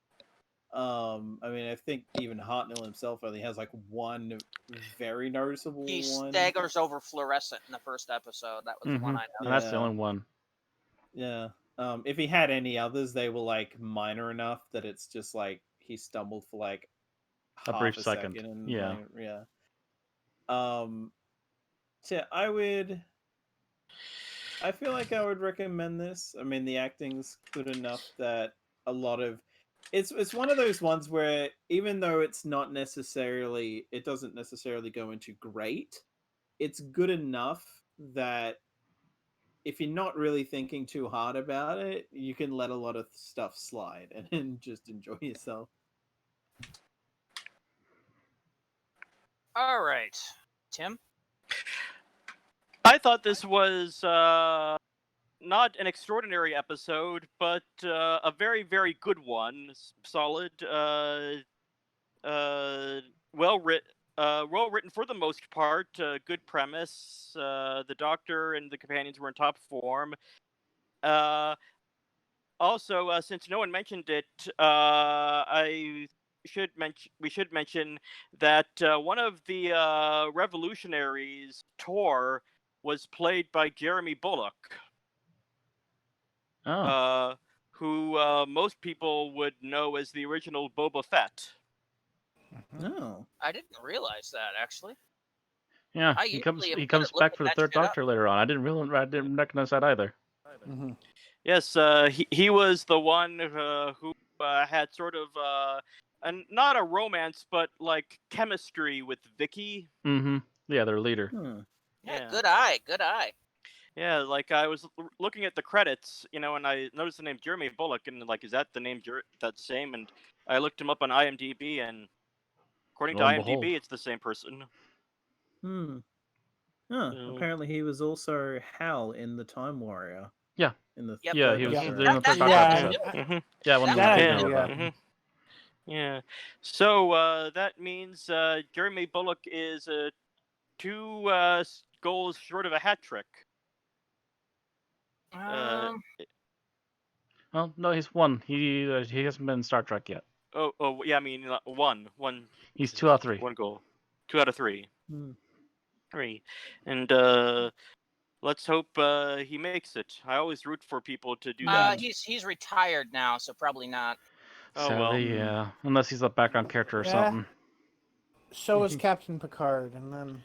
I mean, I think even Hartnell himself only has like one very noticeable He one. staggers over fluorescent in the first episode. That was the one I And know. that's the Yeah. only one. Yeah. If he had any others, they were like minor enough that it's just like he stumbled for like A half brief a second. and Yeah. like, yeah. So I feel like I would recommend this. I mean, the acting's good enough that a lot of it's one of those ones where even though it doesn't necessarily go into great, it's good enough that if you're not really thinking too hard about it, you can let a lot of stuff slide and just enjoy yourself. All right, Tim. I thought this was not an extraordinary episode, but a very, very good one. Solid, well written for the most part. Good premise. The Doctor and the companions were in top form. Also, since no one mentioned it, we should mention that one of the revolutionaries, Tor, was played by Jeremy Bulloch, Oh. who most people would know as the original Boba Fett. No. I didn't realize that actually. Yeah, I he usually am good comes at back looking for the that third shit up. Doctor later on. I didn't recognize that either. Mhm. Yes, he was the one who had sort of not a romance, but like chemistry with Vicky. Mm-hmm. Yeah, their leader. Yeah, Yeah. good eye, good eye. Yeah, like I was looking at the credits, and I noticed the name Jeremy Bulloch, and like, is that the name that's same? And I looked him up on IMDb, and according to Lo and IMDb, behold. it's the same person. So- Apparently he was also Hal in The Time Warrior. Yeah. In the Yep. Yeah, he was Yeah. in That- the that's third what Doctor I episode. knew. Mhm. Yeah, one That of the That I big knew, nails. yeah. Mhm. Yeah. So that means Jeremy Bulloch is two goals short of a hat trick. Well, no, he's one. He hasn't been in Star Trek yet. Oh, yeah. I mean, one. He's 2 out of 3. One goal. 2 out of 3. Hmm. 3. And let's hope he makes it. I always root for people to do that. He's retired now, so probably not. Oh well. Sadly, yeah. Unless he's a background character or Yeah. something. So is Captain Picard, and then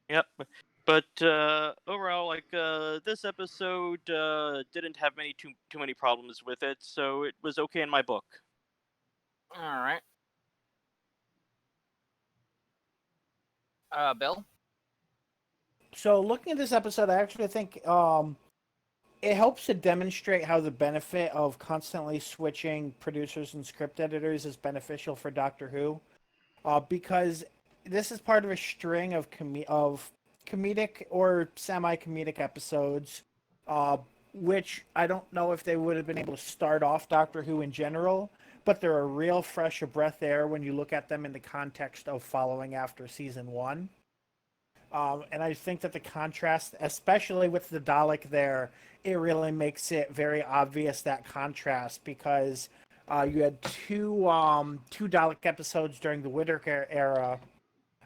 Yep. But overall, like this episode didn't have too many problems with it, so it was okay in my book. All right. Bill. So looking at this episode, I actually think it helps to demonstrate how the benefit of constantly switching producers and script editors is beneficial for Doctor Who, because this is part of a string of comedic or semi-comedic episodes, which I don't know if they would have been able to start off Doctor Who in general, but they're a real fresh of breath air when you look at them in the context of following after season 1. And I think that the contrast, especially with the Dalek there, it really makes it very obvious, that contrast, because you had two Dalek episodes during the Whittaker era,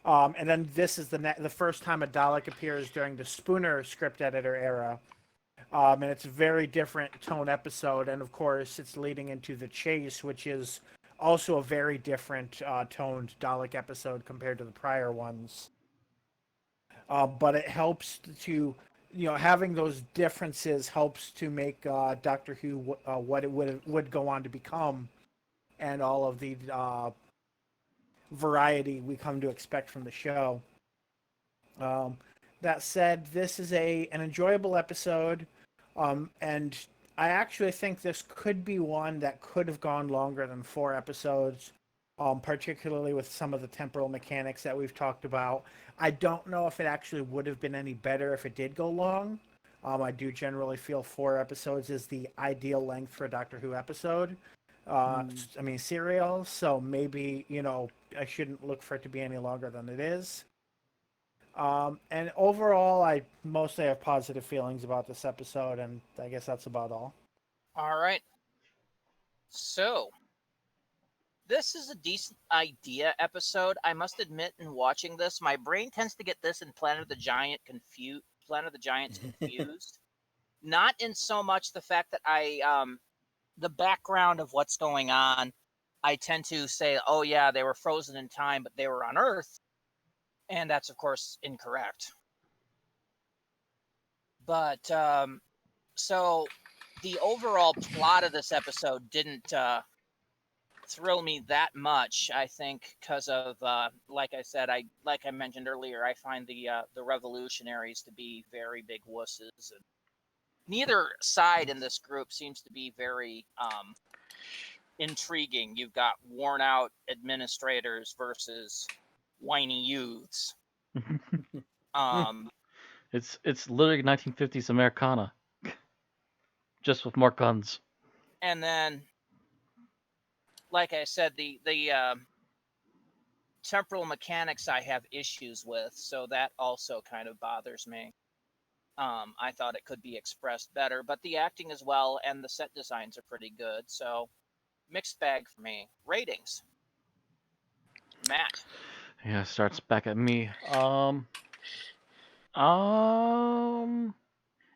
and then this is the first time a Dalek appears during the Spooner script editor era. And it's a very different tone episode, and of course it's leading into The Chase, which is also a very different toned Dalek episode compared to the prior ones. But it helps to, having those differences helps to make Doctor Who what it would go on to become, and all of the variety we come to expect from the show. That said, this is an enjoyable episode, and I actually think this could be one that could have gone longer than 4 episodes, particularly with some of the temporal mechanics that we've talked about. I don't know if it actually would have been any better if it did go long. I do generally feel 4 episodes is the ideal length for a Doctor Who episode. Serial, so maybe, I shouldn't look for it to be any longer than it is. And overall, I mostly have positive feelings about this episode, and I guess that's about all. All right. So, this is a decent idea episode. I must admit, in watching this, my brain tends to get this and Planet of the Giants confused. Not in so much the fact that the background of what's going on, I tend to say, oh yeah, they were frozen in time, but they were on Earth. And that's, of course, incorrect. But, so the overall plot of this episode didn't thrill me that much, I think, because of, like I said, like I mentioned earlier, I find the revolutionaries to be very big wusses. And neither side in this group seems to be very intriguing. You've got worn out administrators versus whiny youths. It's literally 1950s Americana, just with more guns. And then, like I said, the temporal mechanics I have issues with, so that also kind of bothers me. I thought it could be expressed better, but the acting as well and the set designs are pretty good, so mixed bag for me. Ratings. Matt. Yeah, starts back at me. I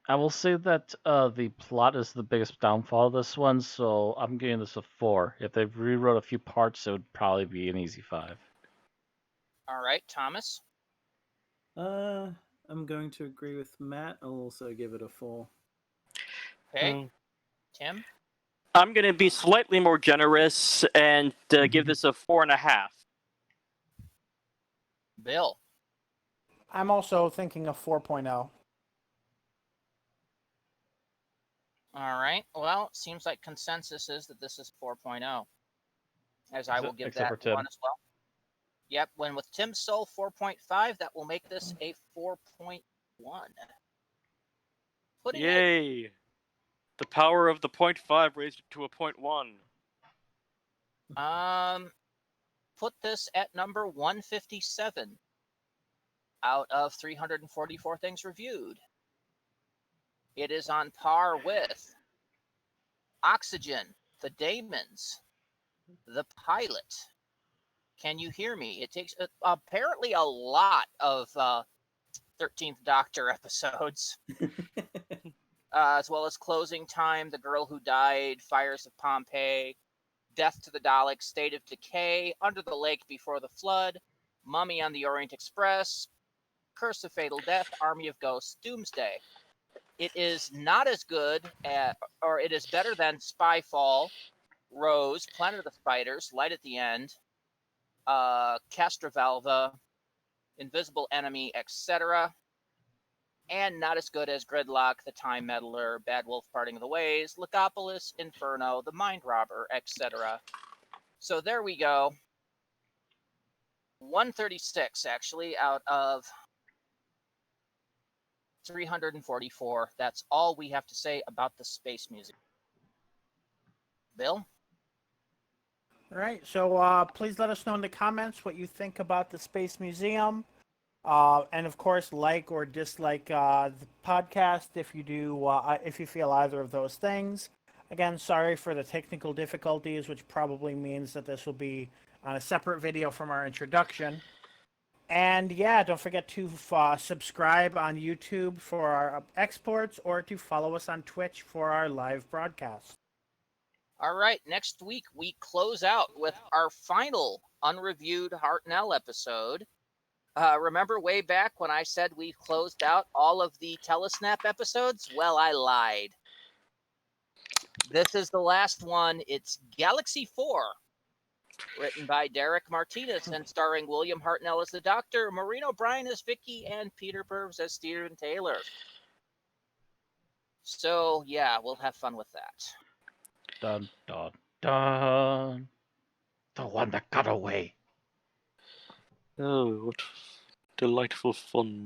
will say that the plot is the biggest downfall of this one, so I'm giving this a 4. If they rewrote a few parts, it would probably be an easy 5. All right, Thomas. I'm going to agree with Matt. I'll also give it a 4. Okay. Tim. I'm going to be slightly more generous and give this a 4.5. Bill. I'm also thinking of 4.0. All right. Well, seems like consensus is that this is 4.0. As I will give Except that for Tim. one as well. Yep. When with Tim's Soul 4.5, that will make this a 4.1. Yay! The power of the 0.5 raised it to a 0.1. Put this at number 157 out of 344 things reviewed. It is on par with Oxygen, The Daemons, The Pilot. Can you hear me? It takes apparently a lot of 13th Doctor episodes, as well as Closing Time, The Girl Who Died, Fires of Pompeii, Death to the Dalek, State of Decay, Under the Lake Before the Flood, Mummy on the Orient Express, Curse of Fatal Death, Army of Ghosts, Doomsday. It is not as good, or it is better than Spyfall, Rose, Planet of the Spiders, Light at the End, Castrovalva, Invisible Enemy, etc. And not as good as Gridlock, The Time Meddler, Bad Wolf Parting of the Ways, Legopolis, Inferno, The Mind Robber, etc. So there we go. 136, actually, out of 344. That's all we have to say about the Space Museum. Bill? All right, so please let us know in the comments what you think about the Space Museum. And of course, like or dislike the podcast if you do, if you feel either of those things. Again, sorry for the technical difficulties, which probably means that this will be on a separate video from our introduction. And yeah, don't forget to subscribe on YouTube for our exports or to follow us on Twitch for our live broadcast. All right, next week we close out with our final unreviewed Hartnell episode. Remember way back when I said we closed out all of the Telesnap episodes? Well, I lied. This is the last one. It's Galaxy 4. Written by Derek Martinez and starring William Hartnell as the Doctor, Maureen O'Brien as Vicky, and Peter Purves as Steven Taylor. So, yeah, we'll have fun with that. Dun, dun, dun. The one that got away. Oh, what delightful fun.